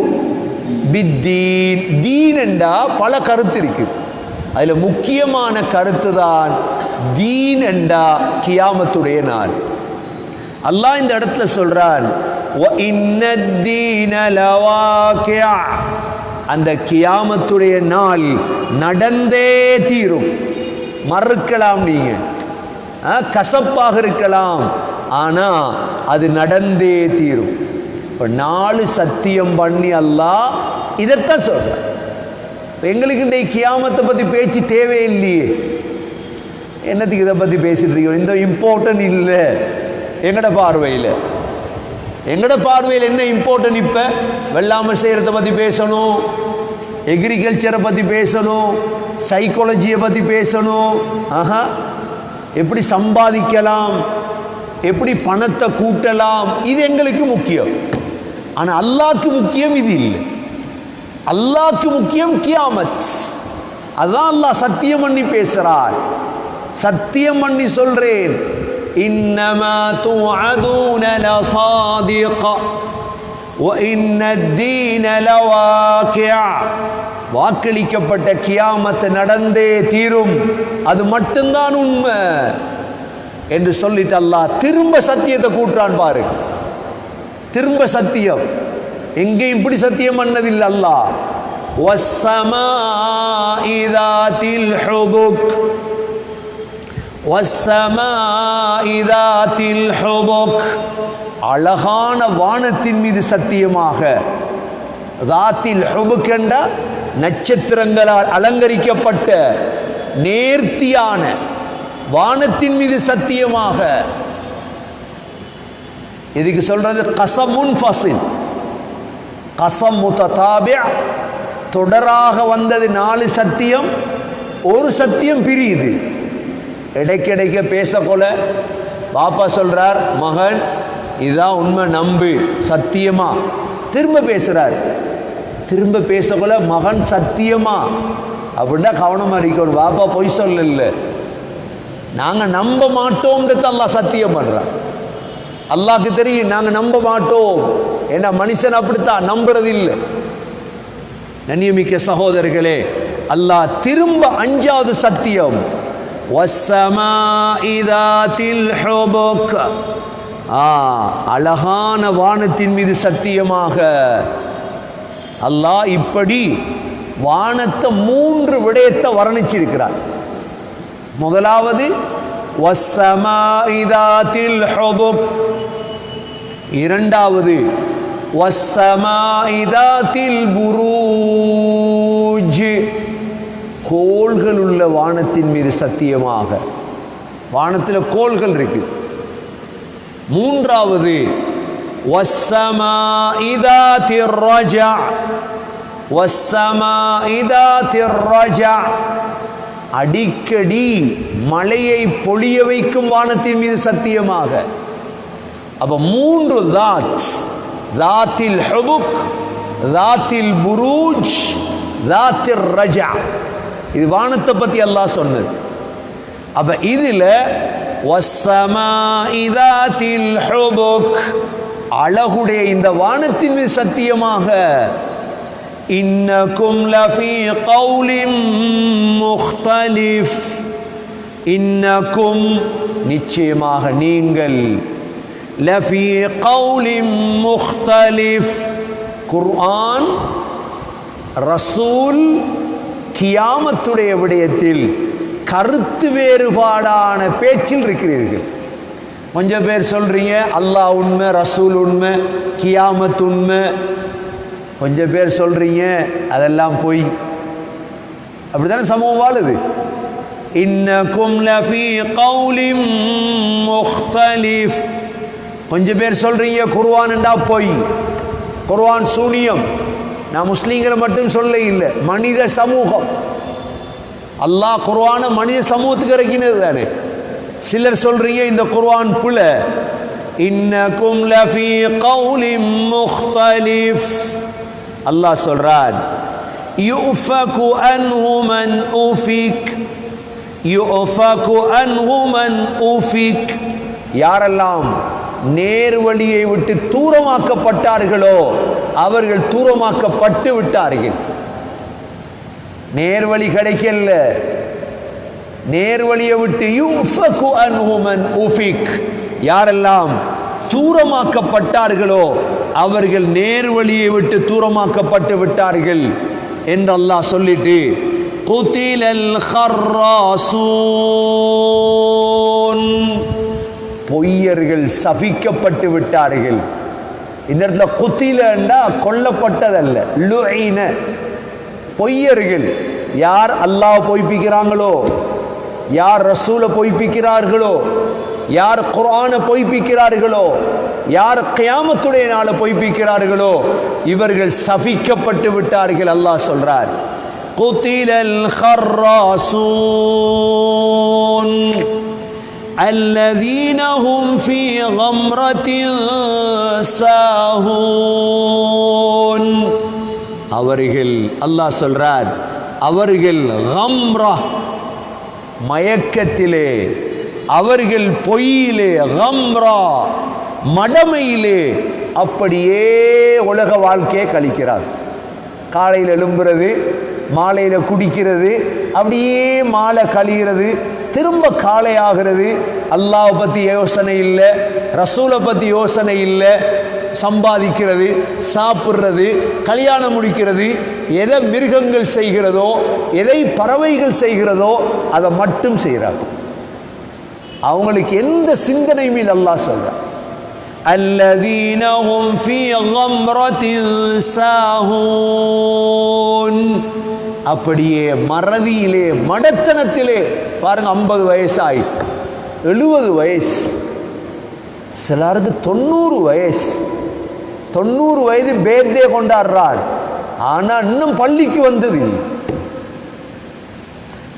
பித்தீன். தீனண்டா பல கருத்து இருக்கு. அதுல முக்கியமான கருத்து தான் தீனண்டா கியாமத்துடைய நாள். அல்லாஹ் இந்த இடத்துல சொல்றான் வ இன்னத்தீன லவாகிஅ, அந்த கியாமத்துடைய நாள் நடந்தே தீரும். மறுக்கலாம், நீங்க கசப்பாக இருக்கலாம், ஆனா அது நடந்தே தீரும். இப்போ 4 சத்தியம் பண்ணி அல்லாஹ் இதைத்தான் சொல்ற. எங்களுக்கு இன்றைக்கு கியாமத்தை பத்தி பேச்சு தேவையில்லையே. என்னத்துக்கு இதை பத்தி பேசிட்டு இருக்கோம்? இந்த இம்பார்ட்டன்ட் இல்லை எங்கட பார்வையில். எங்கட பார்வையில் என்ன இம்பார்ட்டன்ட்? இப்போ வெள்ளாமை செய்கிறத பற்றி பேசணும், எக்ரிகல்ச்சரை பற்றி பேசணும், சைக்காலஜியை பற்றி பேசணும். எப்படி சம்பாதிக்கலாம், எப்படி பணத்தை கூட்டலாம், இது எங்களுக்கு முக்கியம். ஆனால் அல்லாஹ்க்கு முக்கியம் இது இல்லை. அல்லாஹ்க்கு முக்கியம் கியாமத். அதான் அல்லாஹ் சத்தியம் பண்ணி பேசுறார். சத்தியம் பண்ணி சொல்றேன், இன்னமா துஅதுன லசாதிக வ இன்னத்தீன லவாகிஅ. வாக்களிக்கப்பட்ட கியாமத் நடந்தே தீரும், அது மட்டும்தான் உண்மை என்று சொல்லிட்டு அல்லாஹ் திரும்ப சத்தியத்தை கூட்டுறான் பாரு. திரும்ப சத்தியம். எங்கேயும் இப்படி சத்தியம் பண்ணதில்லை அல்லாஹ். வஸ்ஸமாஇ ذاتில் ஹுபுக் வஸ்ஸமாஇ ذاتில் ஹுபுக். அழகான வானத்தின் மீது சத்தியமாக. ذاتில் ஹுபுக் என்ற நட்சத்திரங்களால் அலங்கரிக்கப்பட்ட நேர்த்தியான வானத்தின் மீது சத்தியமாக. இதுக்கு சொல்றது கஸம் முன்ஃபஸில். கஸம் முத்ததாபி', தொடராக வந்தது 4 சத்தியம், ஒரு சத்தியம் பிரியுது. இடைக்கிடைக்க பேசக்கொள்ள பாப்பா சொல்றார், மகன் இதுதான் உண்மை நம்பு சத்தியமா. திரும்ப பேசுறார், திரும்ப பேசக்கொள்ள மகன் சத்தியமா அப்படின்னா கவனமா இருக்கணும். பாப்பா பொய் சொல்லல, நாங்க நம்ப மாட்டோம்ன்றது அல்லாஹ் சத்தியம் பண்றான். அல்லாஹ்க்கு தெரியும் நாங்க நம்ப மாட்டோம். ஏன்னா மனுஷன் அப்படித்தான், நம்புறது இல்லை. நன்னியமிக்க சகோதரர்களே, அல்லாஹ் திரும்ப 5வது சத்தியம் வஸ்ஸமாஇ ذاتில் ஹுபுக். அழகான வானத்தின் மீது சத்தியமாக. அல்லாஹ் இப்படி வானத்தை 3 விடயத்தை வர்ணிச்சிருக்கிறார். முதலாவது வஸ்ஸமாஇ ذاتில் ஹுபுக், இரண்டாவது வஸ்ஸமாஇ ذاتில் புரூஜ், கோள்கள் உள்ள வானத்தின் மீது சத்தியமாக. வானத்தில் கோள்கள் இருக்கு. மூன்றாவது வஸ்ஸமாஇ ذاتிர் ரஜா, வஸ்ஸமாஇ ذاتிர் ரஜா, அடிக்கடி மழையை பொழிய வைக்கும் வானத்தின் மீது சத்தியமாக. அப்ப 3 தாத், ذاتில் ஹுபுக், ذاتில் புரூஜ், ذاتிர் ரஜா. இது வானத்தை பத்தி அல்லாஹ் சொன்னது. அப்ப இதுல வஸ்ஸமாஇ ذاتில் ஹுபுக், அழகுடைய இந்த வானத்தின் மீது சத்தியமாக. இன்னக்கும் லஃபீ கௌலின் முக்தலிஃப், இன்னக்கும் நிச்சயமாக நீங்கள், லஃபீ கௌலின் முக்தலிஃப், குர்ஆன் ரசூல் கியாமத்துடைய விடயத்தில் கருத்து வேறுபாடான பேச்சில் இருக்கிறீர்கள். கொஞ்சம் பேர் சொல்றீங்க அல்லாஹ் உண்மை, ரசூல் உண்மை, கியாமத் உண்மை. கொஞ்சம் பேர் சொல்றீங்க அதெல்லாம் பொய். அப்படித்தானே சமூகம் வாழுது. இன்னகும் லஃபீ கௌலின் முக்தலிஃப். கொஞ்சம் பேர் சொல்றீங்க குர்ஆன் என்றா பொய், குர்ஆன் சூனியம். நான் முஸ்லீம்களை மட்டும் சொல்ல இல்லை, மனித சமூகம். அல்லாஹ் குர்ஆன மனித சமூகத்துக்கு இறக்கினது தானே. சிலர் சொல்றீங்க இந்த குர்ஆன் பிழை. இன்னகும் லஃபீ கௌலின் முக்தலிஃப். அல்லாஹ் சொல்றான் யுஃபகு அன்ஹு மன் உஃபிக், யுஃபகு அன்ஹு மன் உஃபிக். யாரெல்லாம் நேர்வழியை விட்டு தூரமாக்கப்பட்டார்களோ அவர்கள் தூரமாக்கப்பட்டு விட்டார்கள். நேர்வழி கிடைக்கல, நேர்வழியை விட்டு யுஃபகு அன்ஹு மன் உஃபிக், யாரெல்லாம் தூரமாக்கப்பட்டார்களோ அவர்கள் நேர்வழியை விட்டு தூரமாக்கப்பட்டு விட்டார்கள் என்று அல்லாஹ் சொல்லிட்டு குதிலல் ஹர்ராசூன், பொய்யர்கள் சபிக்கப்பட்டு விட்டார்கள். இந்த இடத்துல குத்திலன்னா கொல்லப்பட்டதல்ல, லுஈன. பொய்யர்கள் யார் அல்லாஹ் பொய்ப்பிக்கிறாங்களோ, யார் ரசூலை பொய்ப்பிக்கிறார்களோ, யார் குர்ஆனை பொய்ப்பிக்கிறார்களோ, யார் கியாமத்துடைய நாளை பொய்ப்பிக்கிறார்களோ இவர்கள் சபிக்கப்பட்டு விட்டார்கள். அல்லாஹ் சொல்றார் குதிலல் ஹர்ராசூன் அல்லதீன ஹும் ஃபீ கம்ரத்தின் சாஹூன். அவர்கள், அல்லாஹ் சொல்றார், அவர்கள் கம்ரா மயக்கத்திலே, அவர்கள் பொய்யிலே, கம்ரா மடமையிலே அப்படியே உலக வாழ்க்கையை கழிக்கிறார். காலையில் எழும்புறது, மாலையில் குடிக்கிறது, அப்படியே மாலை கழிகிறது, திரும்ப காலை ஆகிறது. அல்லாஹ் பற்றி யோசனை இல்லை, ரசூலை பற்றி யோசனை இல்லை. சம்பாதிக்கிறது, சாப்பிட்றது, கல்யாணம் முடிக்கிறது, எதை மிருகங்கள் செய்கிறதோ, எதை பறவைகள் செய்கிறதோ அதை மட்டும் செய்கிறாங்க. அவங்களுக்கு எந்த சிந்தனையும் இல்லை. அல்லாஹ் சொல்றார் அல்லதீன ஹும் ஃபீ கம்ரத்தின் சாஹூன். அப்படியே மறதியிலே, மடத்தனத்திலே. பாருங்க, 50 வயசு ஆயிட்டு, 70 வயசு, சிலருக்கு 90 வயசு, 90 வயது பேர்தே கொண்டாடுறாள். ஆனா இன்னும் பள்ளிக்கு வந்தது இல்லை,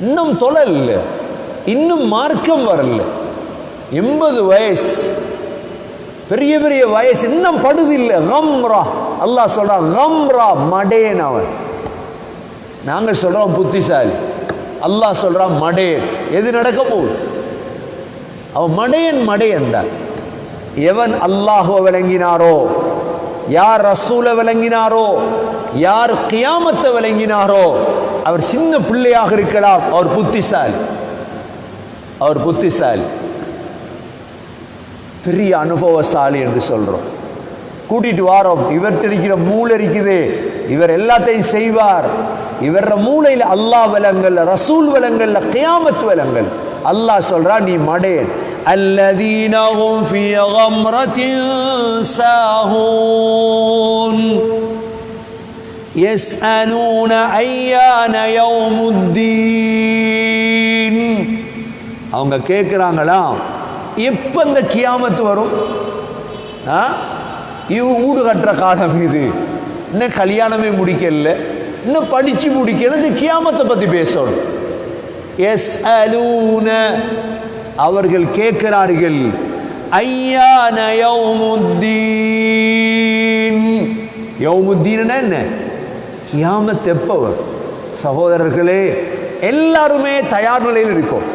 இன்னும் தொழல, இன்னும் மார்க்கம் வரல. 80 வயசு, பெரிய பெரிய வயசு, இன்னும் படுது இல்லை. கம்ரா. அல்லாஹ் சொல்றான் கம்ரா, மடேன் அவன். நாங்க சொல்றோம் புத்திசாலி, அல்லாஹ் சொல்றான் மடேன். எது நடக்க போகுது? அவன் மடையன், மடையன் தான். எவன் அல்லாஹ்வை விளங்கினாரோ, யார் ரசூலை விளங்கினாரோ, யார் கியாமத்தை விளங்கினாரோ, அவர் சின்ன பிள்ளையாக இருக்கலாம், அவர் புத்திசாலி, அவர் புத்திசாலி, பெரிய அனுபவசாலி என்று சொல்றோம். கூட்டிட்டு வாரோம், இவர்கிட்ட இருக்கிற மூளை இருக்குது, இவர் எல்லாத்தையும் செய்வார். இவர மூளையில் அல்லாஹ் விளங்கல்ல, ரசூல் விளங்கல்ல, கியாமத் விளங்கல். அல்லாஹ் சொல்றான் நீ மடேன். அல்லதீன ஹும் ஃபீ கம்ரத்தின் சாஹூன் யஸ்அலூன அய்யான யௌமுத்தீன். அவங்க கேட்குறாங்களாம், எப்போ இந்த கியாமத்து வரும்? வீடு கட்டுற காலம் இது, இன்னும் கல்யாணமே முடிக்கல, இன்னும் படிச்சு முடிக்கல, இந்த கியாமத்தை பற்றி பேசணும். யஸ்அலூன, அவர்கள் கேட்கிறார்கள், அய்யான யௌமுத்தீன். யௌமுத்தீன் என்ன? கியாமத் எப்போ வரும்? சகோதரர்களே, எல்லாருமே தயார் நிலையில் இருக்கும்.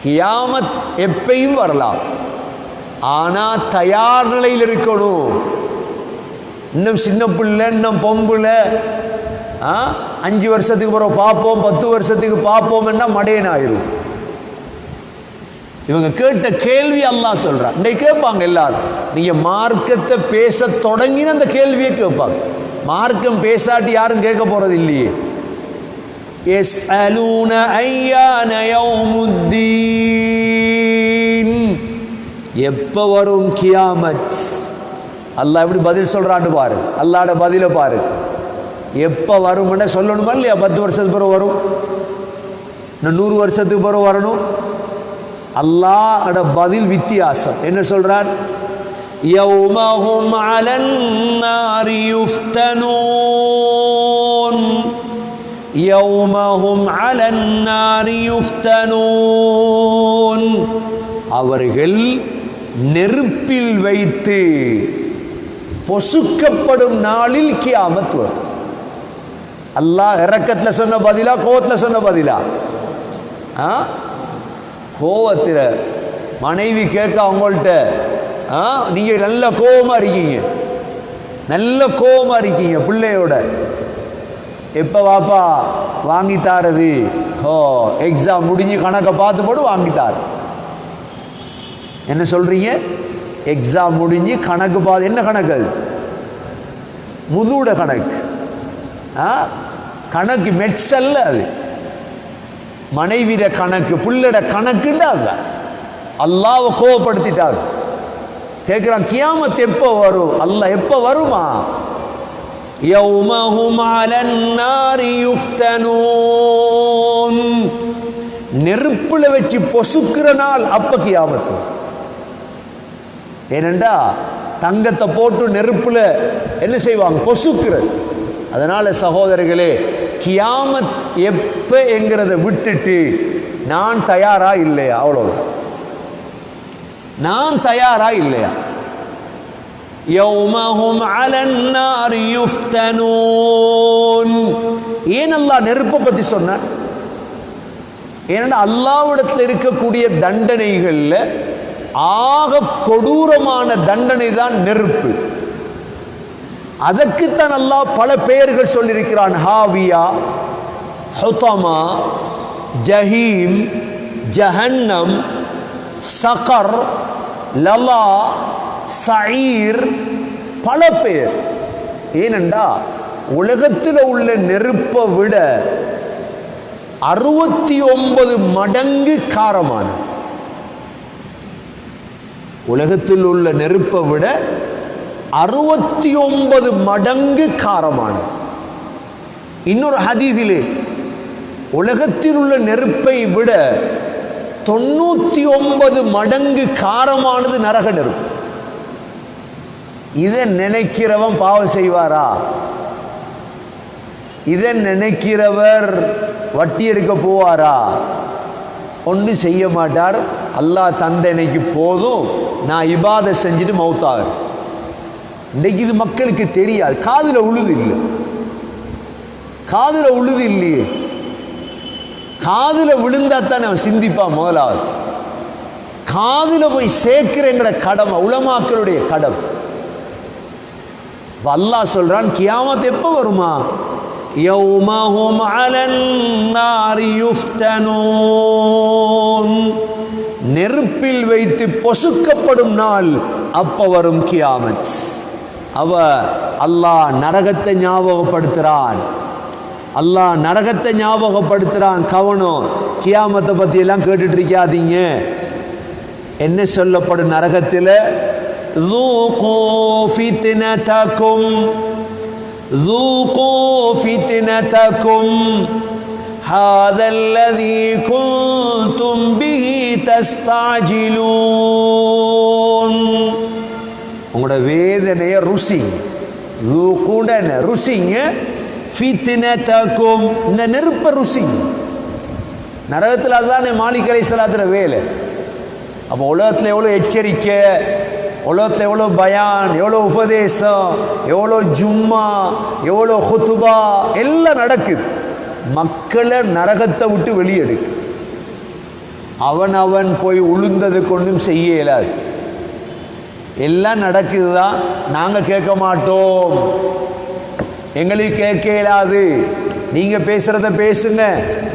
கியாமத் எப்பையும் வரலாம், ஆனா தயார் நிலையில் இருக்கணும். இன்னும் சின்ன பிள்ளை, இன்னும் பொம்புல, 5 வருஷத்துக்கு பிறகு பார்ப்போம், 10 வருஷத்துக்கு பார்ப்போம் என்ன மடையன் ஆயிரும். இவங்க கேட்ட கேள்வி அல்லாஹ் சொல்றான். இன்னைக்கு கேட்பாங்க எல்லாரும், நீங்க மார்க்கத்தை பேச தொடங்கின அந்த கேள்வியை கேட்பாங்க. மார்க்கம் பேசாட்டி யாரும் கேட்க போறது இல்லையே. யஸ்அலூன அய்யான யௌமுத்தீன், எப்ப வரும் கியாமத்? அல்லாஹ் எப்படி பதில் சொல்றான்னு பாரு, அல்லாஹ்ட பதில பாரு. எப்ப வரும்னு சொல்லணுமா இல்லையா? 10 வருஷத்துக்கு பிறகு வரும். இன்னும் 100 வருஷத்துக்கு பிறகு வரணும். அல்லாஹ்வோட பதில் வித்தியாசம். என்ன சொல்றான்? யௌமஹும் அலன் நாரி யுஃப்தனூன், யௌமஹும் அலன் நாரி யுஃப்தனூன், அவர்கள் நெருப்பில் வைத்து பொசுக்கப்படும் நாளில் கியாமத் வரும். அல்லாஹ் இரக்கத்தில் சொன்ன பதிலா கோவத்தில் சொன்ன பதிலா? கோவத்தில் மனைவி கேட்க அவங்கள்ட்ட, நீங்கள் நல்ல கோபமாக இருக்கீங்க, நல்ல கோபமாக இருக்கீங்க பிள்ளையோட, எப்போ வாப்பா வாங்கி தாரது? எக்ஸாம் முடிஞ்சு கணக்கை பார்த்து போட்டு வாங்கித்தார். என்ன சொல்றீங்க? எக்ஸாம் முடிஞ்சு கணக்கு பார்த்து. என்ன கணக்கு அது? முதுட கணக்கு. கணக்கு மெட்ஸ் அல்ல அது, மனைவிட கணக்கு, புள்ளட கணக்குன்னு. அதுதான் அல்லாஹ்வை கோவப்படுத்திட்டார். கேட்கிறான், கியாமத் எப்போ வரும்? அல்லாஹ் எப்போ வருமா? யௌமஹும் அலன் நாரி யுஃப்தனூன், நெருப்புல வச்சு பொசுக்கிற நாள், அப்ப கியாமத். ஏனென்றா தங்கத்தை போட்டு நெருப்புல என்ன செய்வாங்க? பொசுக்கிறது. அதனால சகோதரர்களே, கியாமத் எப்ப என்கிறத விட்டுட்டு நான் தயாரா இல்லையா? அவ்வளவு, நான் தயாரா இல்லையா? யௌமஹும் அலன் நாரி யுஃப்தனூன். ஏன் அல்லாஹ் நெருப்பை பத்தி சொன்னார்? ஏன்னா அல்லாஹ்விடத்தில் இருக்கக்கூடிய தண்டனைகள்ல ஆக கொடூரமான தண்டனை தான் நெருப்பு. அதற்குத்தான் அல்லாஹ் பல பெயர்கள் சொல்லியிருக்கிறான். ஹாவியா, ஹுதமா, ஜஹீம், ஜஹன்னம், சகர், லலா, சயீர், பல பேர். ஏனென்றா உலகத்தில் உள்ள நெருப்பை விட 69 மடங்கு காரமான, உலகத்தில் உள்ள நெருப்பை விட 69 மடங்கு காரமான. இன்னொரு ஹதீஸிலே உலகத்தில் உள்ள நெருப்பை விட 99 மடங்கு காரமானது நரக நெருப்பு. இதை நினைக்கிறவன் பாவம் செய்வாரா? இதை நினைக்கிறவர் வட்டி எடுக்க போவாரா? ஒன்றும் செய்ய மாட்டார். அல்லாஹ் தந்தனைக்கு போதும், நான் இபாதத் செஞ்சுட்டு மௌத்தாகிறேன். இன்றைக்கு இது மக்களுக்கு தெரியாது. காதில் உழுது இல்லை, காதில் உழுது இல்லையே. காதில் விழுந்தாத்தான் அவன் சிந்திப்பான். முதலாவது காதில் போய் சேர்க்கிறேங்கிற கடமை உலமாக்களுடைய கடமை. அல்லாஹ் சொல்றான், கியாமத் எப்போ வருமா? யௌமஹும் அலன் நாரி யுஃப்தனூன், நெருப்பில் வைத்து பொசுக்கப்படும் நாள், அப்ப வரும் கியாமத். அல்லாஹ் நரகத்தை ஞாபகப்படுத்துறான். அல்லாஹ் நரகத்தை ஞாபகப்படுத்துறான். கவனம், கியாமத்தை பத்தி எல்லாம் கேட்டுட்டு இருக்காதீங்க. என்ன சொல்லப்படும் நரகத்தில்? ذوقوا فتنتكم ذوقوا فتنتكم هذا الذي كنتم به تستعجلون. உங்களோட வேதனைய ருசி. ذوقوا ருசிங்க. ஃபித்னதகும், இந்த நெருப்ப ருசி. நரகத்தில் அதுதானே மாலிக் அலைஹிஸ்ஸலாத்துல வேலை. அப்போ உலகத்தில் எவ்வளோ எச்சரிக்கை, உலகத்தில் எவ்வளோ பயான், எவ்வளோ உபதேசம், எவ்வளோ ஜும்மா, எவ்வளோ ஹுத்துபா எல்லாம் நடக்குது. மக்களை நரகத்தை விட்டு வெளியெடுக்கு. அவன் போய் உளுந்தது கொண்டும் செய்ய இயலாது. எல்லாம் நடக்குதுதான். நாங்கள் கேட்க மாட்டோம், எங்களுக்கு கேட்க இயலாது, நீங்கள் பேசுகிறத பேசுங்க,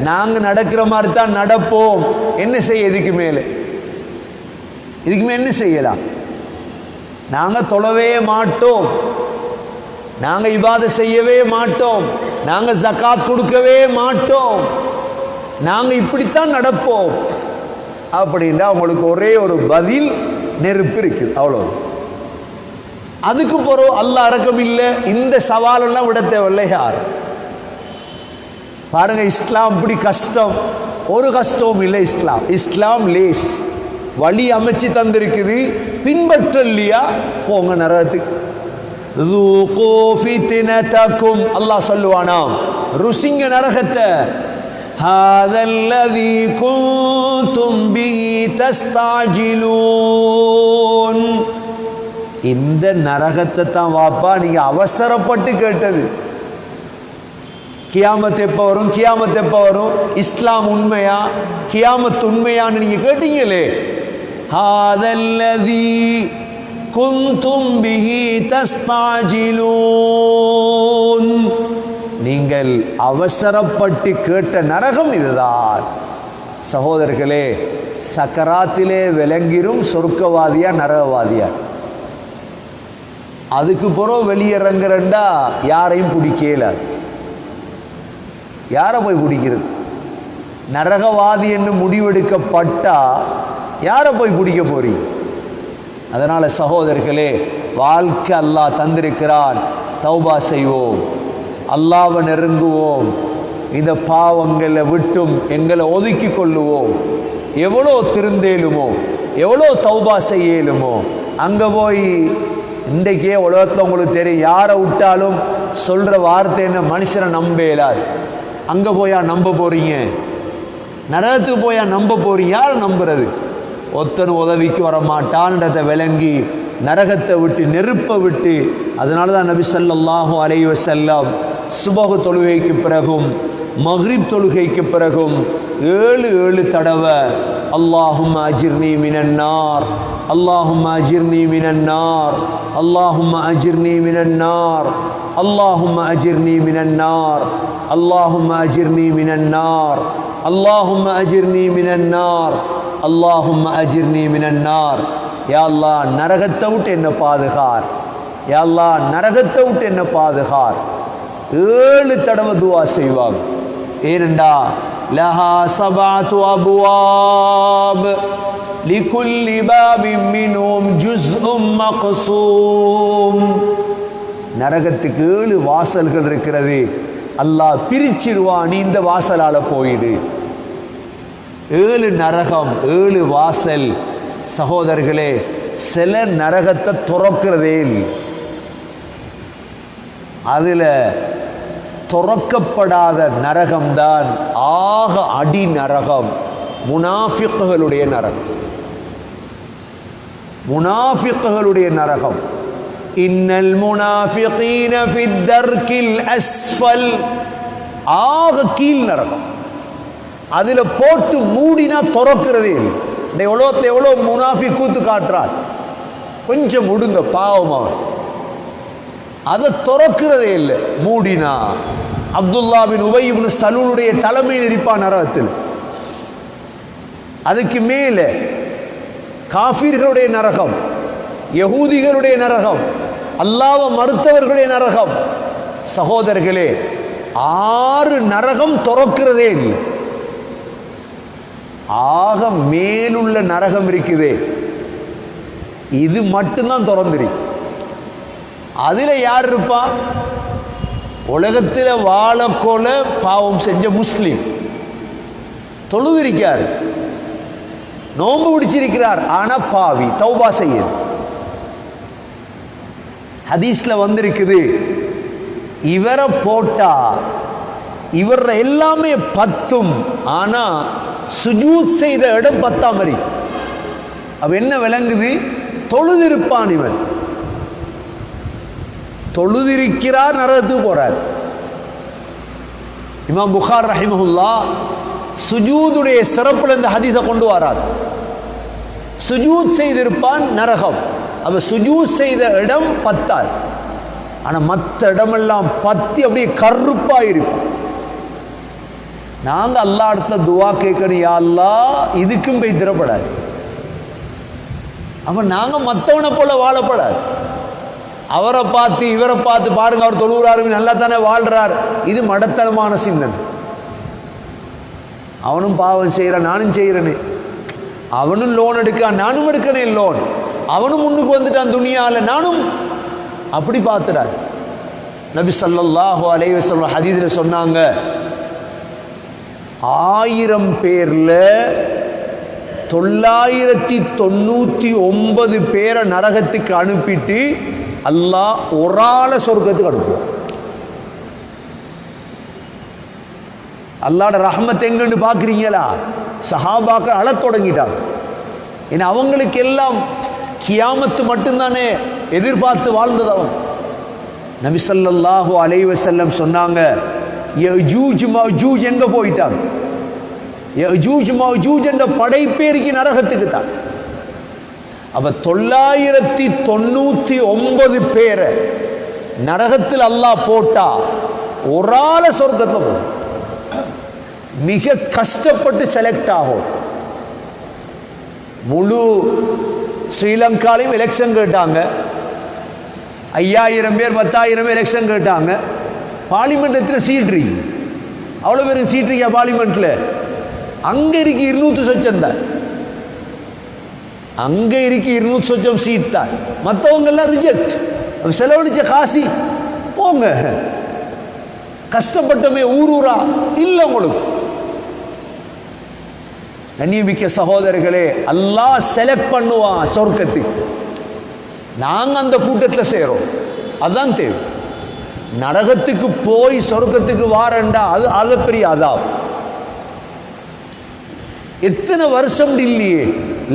நாங்கள் நடக்கிற மாதிரி தான் நடப்போம். என்ன செய்ய? இதுக்கு மேலே என்ன செய்யலாம்? நாங்கள் தொழவே மாட்டோம், நாங்கள் இபாதத் செய்யவே மாட்டோம், நாங்கள் ஜகாத் கொடுக்கவே மாட்டோம், நாங்கள் இப்படித்தான் நடப்போம் அப்படின்னா அவங்களுக்கு ஒரே ஒரு பதில், நெருப்பு இருக்குது. அவ்வளோ. அதுக்கு பிறகு அல்லாஹ் இரக்கம் இல்லை. இந்த சவாலெல்லாம் விட தேவையில்லை. யார் பாருங்க, இஸ்லாம் இப்படி கஷ்டம், ஒரு கஷ்டமும் இல்லை. இஸ்லாம் லேஸ், வழி அமைச்சு தந்திருக்குது, பின்பற்றலையா போங்க நரகத்துக்கு. அல்லாஹ் சொல்லுவானாம், ருசிங்க நரகத்தை. ஹாதல்லதீ குன்தும் பிஹி தஸ்தாஜிலூன், இந்த நரகத்தை தான் வாப்பா நீங்க அவசரப்பட்டு கேட்டது. கியாமத் எப்போ வரும், கியாமத் எப்போ வரும், இஸ்லாம் உண்மையா, கியாமத் உண்மையான்னு நீங்க கேட்டீங்களே. ஹாதல்லதீ குன்தும் பிஹி தஸ்தாஜிலூன், நீங்கள் அவசரப்பட்டு கேட்ட நரகம் இதுதான். சகோதரர்களே, சக்கராத்திலே விளங்கிரும் சொர்க்கவாதியா நரகவாதியா. அதுக்கு பிறகு வெளியிறங்குறண்டா யாரையும் பிடிக்கல. யாரை போய் பிடிக்கிறது? நரகவாதி என்று முடிவெடுக்கப்பட்டா யாரை போய் பிடிக்க போறீங்க? அதனால சகோதரர்களே, வாழ்க்கை அல்லாஹ் தந்திருக்கிறான், தௌபா செய்வோம், அல்லாஹ்வை நெருங்குவோம், இந்த பாவங்களை விட்டும் எங்களை ஒதுக்கி கொள்ளுவோம். எவ்வளோ திருந்தேலுமோ, எவ்வளோ தௌபா செய்யலுமோ அங்கே போய். இன்றைக்கே உலகத்தில் உங்களுக்கு தெரியும், யாரை விட்டாலும் சொல்கிற வார்த்தை என்ன, மனுஷனை நம்பலாது. அங்கே போயா நம்ப போறீங்க? நரகத்துக்கு போயா நம்ப போறீங்க? யாரை நம்புறது? ஒத்தனு உதவிக்கு வரமாட்டான்றதை விளங்கி நரகத்தை விட்டு, நெருப்பை விட்டு. அதனால தான் நபி ஸல்லல்லாஹு அலைஹி வஸல்லம் சுபஹ் தொழுகைக்கு பிறகும் மக்ரிப் தொழுகைக்கு பிறகும் 7 தடவை அல்லாஹும்ம அஜிர்னி மினன் நார், அல்லாஹும்ம அஜிர்னி மினன் நார், அல்லாஹும்ம அஜிர்னி மினன் நார், அல்லாஹும்ம அஜிர்னி மினன் நார், அல்லாஹும்ம அஜிர்னி மினன் நார், அல்லாஹும்ம அஜிர்னி மினன் நார், அல்லாஹும்ம அஜிர்னி மினன் நார். யா அல்லாஹ், நரகத்தை விட்டு என்ன பாதுகார், யா அல்லாஹ் நரகத்தை விட்டு என்ன பாதுகார். 7 தடவை துவா செய்வாங்க. ஏனெண்டா லஹா சபஅத்து அப்வாப் லிகுல்லி பாபின் மின்ஹும் ஜுஸ்உம் மக்ஸூம். நரகத்துக்கு 7 வாசல்கள் இருக்கிறது. அல்லாஹ் பிரிச்சிருவான், நீ இந்த வாசலால போயிடு. 7 நரகம், 7 வாசல். சகோதரர்களே, சில நரகத்தை துறக்கிறதே இல்லை. அதில் துறக்கப்படாத நரகம்தான் ஆக அடி நரகம், முனாஃபிக்குகளுடைய நரகம். முனாஃபிக்குகளுடைய நரகம். இன்னல் முனாஃபிகீன ஃபித் தர்கில் அஸ்ஃபல், ஆக கீழ் நரகம். அதில் போட்டு மூடினா துறக்கிறதே இல்லை. இந்த உலகத்தில் எவ்வளோ முனாஃபிக் கூத்து காட்டுறார், கொஞ்சம் முடுங்க பாவமாக. அதை துறக்கிறதே இல்லை, மூடினா. அப்துல்லா பின் உபை இப்னு சலூலுடைய தலைமையில் இருப்பான் நரகத்தில். அதுக்கு மேலே காஃபிர்களுடைய நரகம், யகூதிகளுடைய நரகம், அல்லாஹ்வை மறுத்தவர்களுடைய நரகம். சகோதரர்களே, 6 நரகம் துறக்கிறதே இல்லை. ஆக மேலுள்ள நரகம் இருக்குதே, இது மட்டும்தான் திறந்திருக்கு. அதில் யார் இருப்பா? உலகத்தில் வாழக்கோல பாவம் செஞ்ச முஸ்லீம், தொழுவிருக்கார், நோன்பு பிடிச்சிருக்கிறார், ஆனா பாவி, தௌபா செய்ய. ஹதீஸ்ல வந்திருக்குது, இவரை போட்டா இவர எல்லாமே பத்தும், ஆனா சுஜூத் செய்த இடம் பத்தாமரி. அவ என்ன விளங்குது? தொழுதிருப்பான் இவன், தொழுதிருக்கிறார், நரகத்துக்கு போறார். இமாம் புகார் ரஹிமஹுல்லா சுஜூதுடைய சிறப்புல இந்த ஹதீஸை கொண்டு வரார். சுஜூத் செய்திருப்பான், நரகம். அவ சுஜூத் செய்த இடம் பத்தார், ஆனா மற்ற இடமெல்லாம் பத்தி அப்படியே கருப்பா இருப்பான். நாங்க அல்லாஹ் அடுத்த துவா கேட்கணும், யா அல்லாஹ் இதுக்கும் போய் திறப்படாது. அவன் நாங்க மற்றவனை போல வாழப்படாது. அவரை பார்த்து இவரை பார்த்து பாருங்க, அவர் தொழுகிறாரு, நல்லா தானே வாழ்றார், இது மடத்தனமான சிந்தனை. அவனும் பாவம் செய்யறான், நானும் செய்யறேனே. அவனும் லோன் எடுக்கான், நானும் எடுக்கனே லோன். அவனும் முன்னுக்கு வந்துட்டான் துனியால, நானும் அப்படி பார்த்துறார். நபி ஸல்லல்லாஹு அலைஹி வஸல்லம் ஹதீஸ்ல சொன்னாங்க, 1000 பேர்ல 999 பேரை நரகத்துக்கு அனுப்பிட்டு அல்லாஹ் ஒரு ஆளை சொர்க்கத்துக்கு அனுப்புவான். அல்லாஹ்வோட ரஹ்மத் எங்கன்னு பார்க்குறீங்களா? சஹாபாக்கள் அழத் தொடங்கிட்டாங்க. ஏன்னா அவங்களுக்கு எல்லாம் கியாமத்து மட்டும்தானே எதிர்பார்த்து வாழ்ந்தது. அவன் நபி ஸல்லல்லாஹு அலைஹி வஸல்லம் சொன்னாங்க, யஜூஜ் மஜூஜ் எங்க போயிட்டாங்க? யஜூஜ் மஜூஜ் என்ற படைப்பேருக்கு நரகத்துக்கு தான். அப்ப 999 பேரை நரகத்தில் அல்லாஹ் போட்டா ஒரு ஆளை சொர்க்கத்தில் போகும். மிக கஷ்டப்பட்டு செலக்ட் ஆகும். முழு ஸ்ரீலங்காலையும் எலெக்ஷன் கேட்டாங்க. 5000 பேர் 10,000 பேர் எலெக்ஷன் கேட்டாங்க. பார்லிமெண்ட் எத்தனை சீட் இருக்கு? அவ்வளோ பேருக்கு சீட் இருக்கா பார்லிமெண்ட்ல? அங்கே இருக்கு 200 சொச்சம் தான். அங்கே இருக்கு 200 சொச்சம் சீட் தான். மற்றவங்க எல்லாம் ரிஜெக்ட். செலவழிச்ச காசி போங்க, கஷ்டப்பட்டமே ஊரூரா இல்லை உங்களுக்கு. கண்ணியமிக்க சகோதரர்களே, அல்லாஹ் செலக்ட் பண்ணுவான் சொர்க்கத்துக்கு. நாங்கள் அந்த கூட்டத்தில் சேரோம். அதுதான் தேவை. நரகத்துக்கு போய் சொர்க்கத்துக்கு வாரண்டா அது பெரிய அதாப். எத்தனை வருஷம் இல்லையே.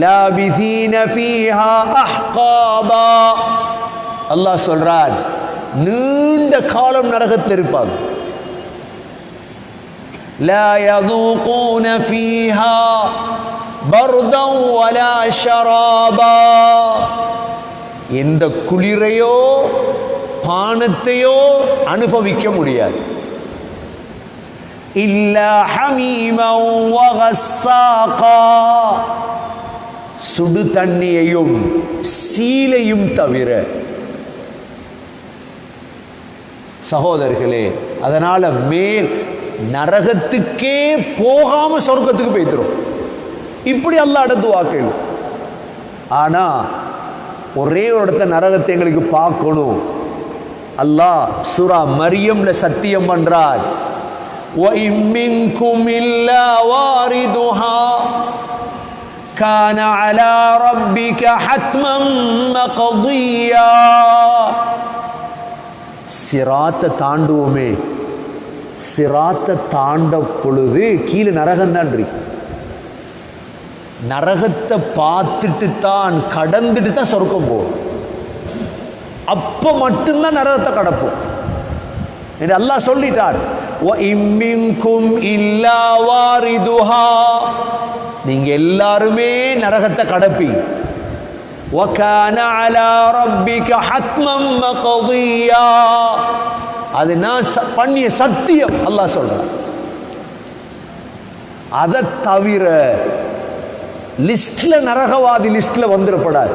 லாபிதீன ஃபீஹா அஹ்காபா. அல்லாஹ் சொல்றார், நீண்ட காலம் நரகத்தில் இருப்பாங்க. லா யذوقون فيها بردا ولا شرابا. எந்த குளிரையோ பானத்தையோ அனுபவிக்க முடியாது. இல்லா ஹமீமன் வகஸ்ஸாகா. சுடு தண்ணியையும் சீலையும் தவிர. சகோதரர்களே, அதனால மேல் நரகத்துக்கே போகாம சொர்க்கத்துக்கு போய்க்கிறோம். இப்படி அல்லாஹ் அடுத்து வாக்கு. ஆனா ஒரே ஒரு இடத்த நரகத்தை எங்களுக்கு பார்க்கணும். அல்லாஹ் சூரா மரியம்ல சத்தியம் பண்றார், وَإِن مِّنكُمْ إِلَّا وَارِدُهَا كَانَ عَلَى رَبِّكَ حَتْمًا مَّقْضِيًّا. சிராத்தை தாண்டுவோமே, சிராத்தை தாண்ட பொழுது கீழே நரகம்தான் இருக்கு. நரகத்தை பார்த்துட்டு தான் கடந்துட்டு தான் சொர்க்கம் போகும். அப்ப மட்டும்தான் நரகத்தை கடப்போம் என்று அல்லாஹ் சொல்லிட்டார். நீங்க எல்லாருமே நரகத்தை கடப்பீங்க. அது நான் பண்ணிய சத்தியம் அல்லாஹ் சொல்றான். அதை தவிர லிஸ்ட்ல நரகவாதி லிஸ்ட்ல வந்துடப்படாது.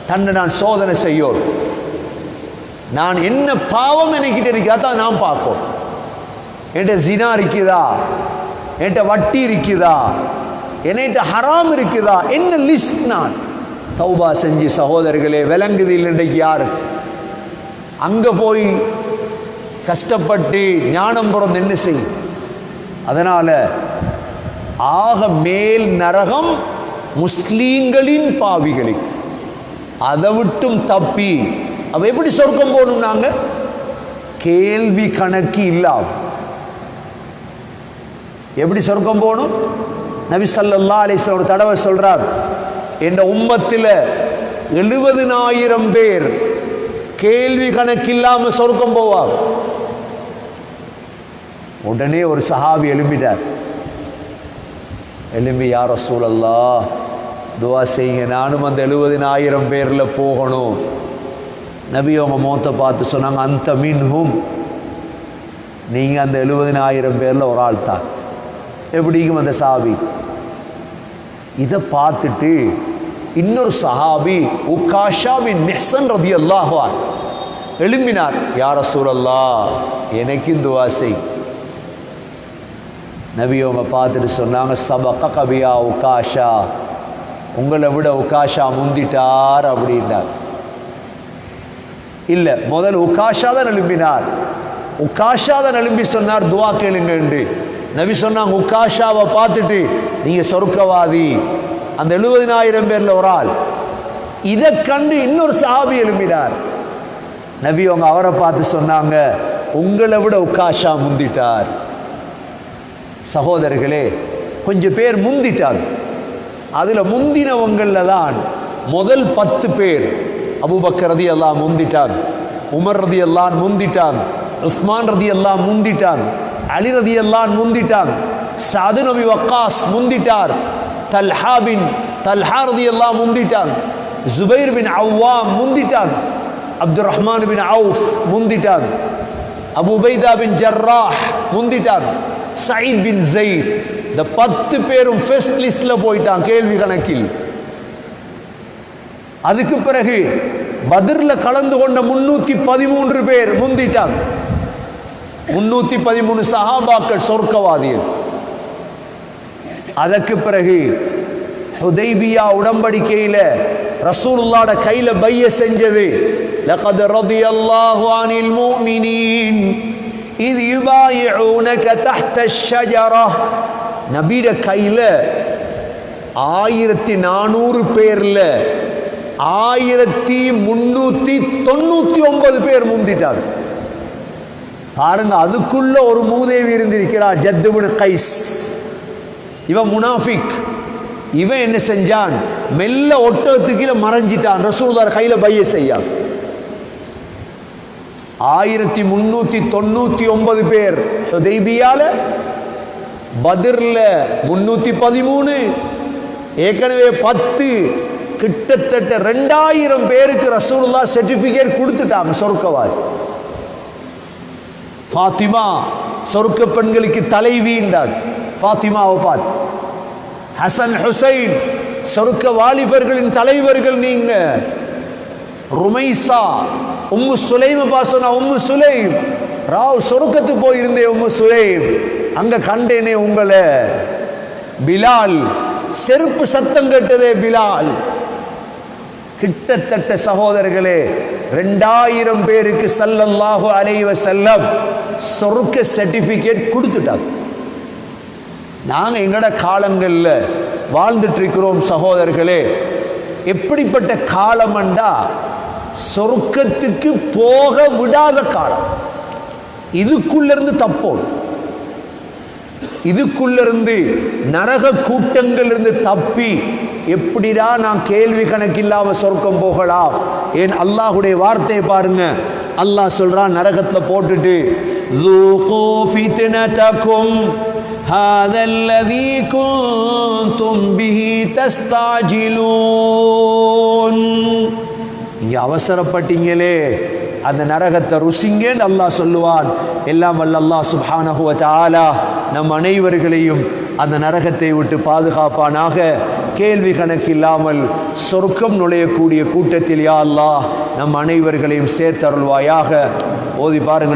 தன்னை நான் சோதனை செய்யோம். நான் என்ன பாவம் என்கிட்ட இருக்கிறதா நான் பார்ப்போம். என்கிட்ட ஜினா இருக்குதா, என்கிட்ட வட்டி இருக்குதா, என்கிட்ட ஹராம் இருக்குதா, என்ன லிஸ்ட் நான் தௌபா செஞ்சு. சகோதரர்களே, விளங்குது இல்லை இன்றைக்கு யாரு? அங்க போய் கஷ்டப்பட்டு ஞானம் பிறந்து என்ன செய்யும்? அதனால ஆக மேல் நரகம் முஸ்லீம்களின் பாவிகளுக்கு. அதை விட்டும் தப்பி அவ எப்படி சொர்க்கம் போகணும்? நாங்க கேள்வி கணக்கு இல்லாம எப்படி சொர்க்கம் போகணும்? நபி ஸல்லல்லாஹு அலைஹி வஸல்லம் ஒரு தடவை சொல்றார், என்ற உம்மத்தில் 70,000 பேர் கேள்வி கணக்கு இல்லாம சொர்க்கம் போவார். உடனே ஒரு சஹாபி எழும்பிட்டார். எழும்பி, யா ரசூலல்லாஹ், துவா செய்யுங்க, நானும் அந்த 70,000 பேர்ல போகணும். நபி அவங்க முகத்தை பார்த்து சொன்னாங்க, அந்த மின்ஹும், நீங்க அந்த 70,000 பேர்ல ஒரு ஆள் தான். எப்படிக்கும் அந்த சஹாபி இதை பார்த்துட்டு இன்னொரு சஹாபி உக்காஷா பின் மிஹ்சன் ரலியல்லாஹு அன்ஹு எழும்பினார். யா ரசூலல்லாஹ், எனக்கும் துவா செய். நபி அவங்க பார்த்துட்டு சொன்னாங்க, சபக பியா உக்காஷா, உங்களை விட உக்காஷா முந்திட்டார் அப்படின்னார். இல்லை, முதல் உக்காஷா தான் எழுப்பினார். உக்காஷா தான் எழுப்பி சொன்னார், துவா கேளுங்க என்று. நபி சொன்னாங்க, உக்காஷாவை பார்த்துட்டு நீங்க சொர்க்கவாதி. அந்த 70,000 பேர்ல ஒரு ஆள். இதை கண்டு இன்னொரு சஹாபி எழுப்பினார். நபி அவங்க அவரை பார்த்து சொன்னாங்க, உங்களை விட உக்காஷா முந்திட்டார். சகோதரர்களே, கொஞ்சம் பேர் முந்திட்டாங்க. அதுல முந்தினவங்கள்ல தான் முதல் 10 பேர். அபூபக்கர் ரலியல்லாஹு முந்திட்டாங்க, உமர் ரலியல்லாஹு முந்திட்டாங்க, உஸ்மான் ரலியல்லாஹு முந்திட்டாங்க, அலி ரலியல்லாஹு முந்திட்டாங்க, சஅத் பின் அபி வக்காஸ் முந்திட்டார், தல்ஹா ரலியல்லாஹு முந்திட்டாங்க, ஜுபைர் பின் அவ்வாம் முந்திட்டாங்க, அப்துர் ரஹ்மான் பின் அவுஃப் முந்திட்டாங்க, அபு உபைதா பின் ஜர்ராஹ் முந்திட்டாங்க, சயீத் பின் ஸைத். இந்த 10 பேரும் ஃபர்ஸ்ட் லிஸ்ட்ல போயிட்டாங்க கேள்வி கணக்கில். அதுக்கு பிறகு பத்ர்ல கலந்து கொண்ட 313 பேர் முந்திட்டாங்க. 313 சஹாபாக்கள் சொர்க்கவாதிகள். அதற்கு பிறகு ஹுதைபியா உடன்படிக்கையில ரசூலுல்லாஹ்ட கையில பைய செஞ்சது, லகத் ரதியல்லாஹு அனில் முஃமினீன் இத் யுபாயிஊனக தஹ்த அஷ்-ஷஜரா. நபியோட கையில 1400 பேர்ல 1399 பேர் முந்திட்டாங்க. பாருங்க, அதுக்குள்ள ஒரு மூதேவி இருந்திருக்கிறார், ஜத் இப்னு கைஸ். இவன் முனாஃபிக். இவன் என்ன செஞ்சான், மெல்ல ஒட்டகத்துக்கு மறைஞ்சிட்டான் ரசூலுல்லாஹ் கையில பைய செய்ய. 1399 பேர் ஹுதைபியால, பத்ர்ல 313, ஏற்கனவே 10, கிட்டத்தட்ட 2000 பேருக்கு ரசூலுல்லாஹ் சர்டிபிகேட் கொடுத்துட்டாங்க சொர்க்கவாதி. ஃபாத்திமா சொர்க்க பெண்களுக்கு தலைவின்றார். ஃபாத்திமாவை பார்த்து, ஹசன் ஹுசைன் சொர்க்க வாலிபர்களின் தலைவர்கள் நீங்க. ருமைசா உம்மு சுலைம் பாசனா, உம்மு சுலைம் ராவ் சொர்க்கத்து போயிருந்தே உம்மு சுலைம், அங்க கண்டேனே உங்களை. பிலால் செருப்பு சத்தம் கேட்டதே பிலால். கிட்டத்தட்ட சகோதரர்களே 2000 பேருக்கு ஸல்லல்லாஹு அலைஹி வஸல்லம் சொர்க்க சர்டிபிகேட் கொடுத்துட்டாங்க. நாங்க எங்கட காலங்கள்ல வாழ்ந்துட்டு இருக்கிறோம் சகோதரர்களே. எப்படிப்பட்ட காலம்ண்டா சொர்க்கத்துக்கு போக விடாத காலம். இதுக்குள்ள இருந்து தப்போம், இதுக்குள்ள இருந்து நரக கூட்டங்கள் இருந்து தப்பி எப்படிடா நான் கேள்வி கணக்கில்லாம சொர்க்கம் போகலாம். ஏன் அல்லாஹ்வுடைய வார்த்தையை பாருங்க. அல்லாஹ் சொல்றான் நரகத்துல போட்டுட்டு, ذُوقُوا فِتْنَتَكُمْ هَذَا الَّذِي كُنْتُمْ بِهِ تَسْتَعْجِلُونَ. இங்க அவசரப்பட்டீங்களே, அந்த நரகத்தை ருசிங்கன்னு அல்லாஹ் சொல்லுவான். எல்லாம் வல்ல அல்லாஹ் சுப்ஹானஹு வ தஆலா நம் அனைவர்களையும் அந்த நரகத்தை விட்டு பாதுகாப்பானாக. கேள்வி கணக்கில்லாமல் சொர்க்கம் நுழையக்கூடிய கூட்டத்தில் யா அல்லாஹ் நம் அனைவர்களையும் சேர்த்தருள்வாயாக. ஓதி பாருங்க.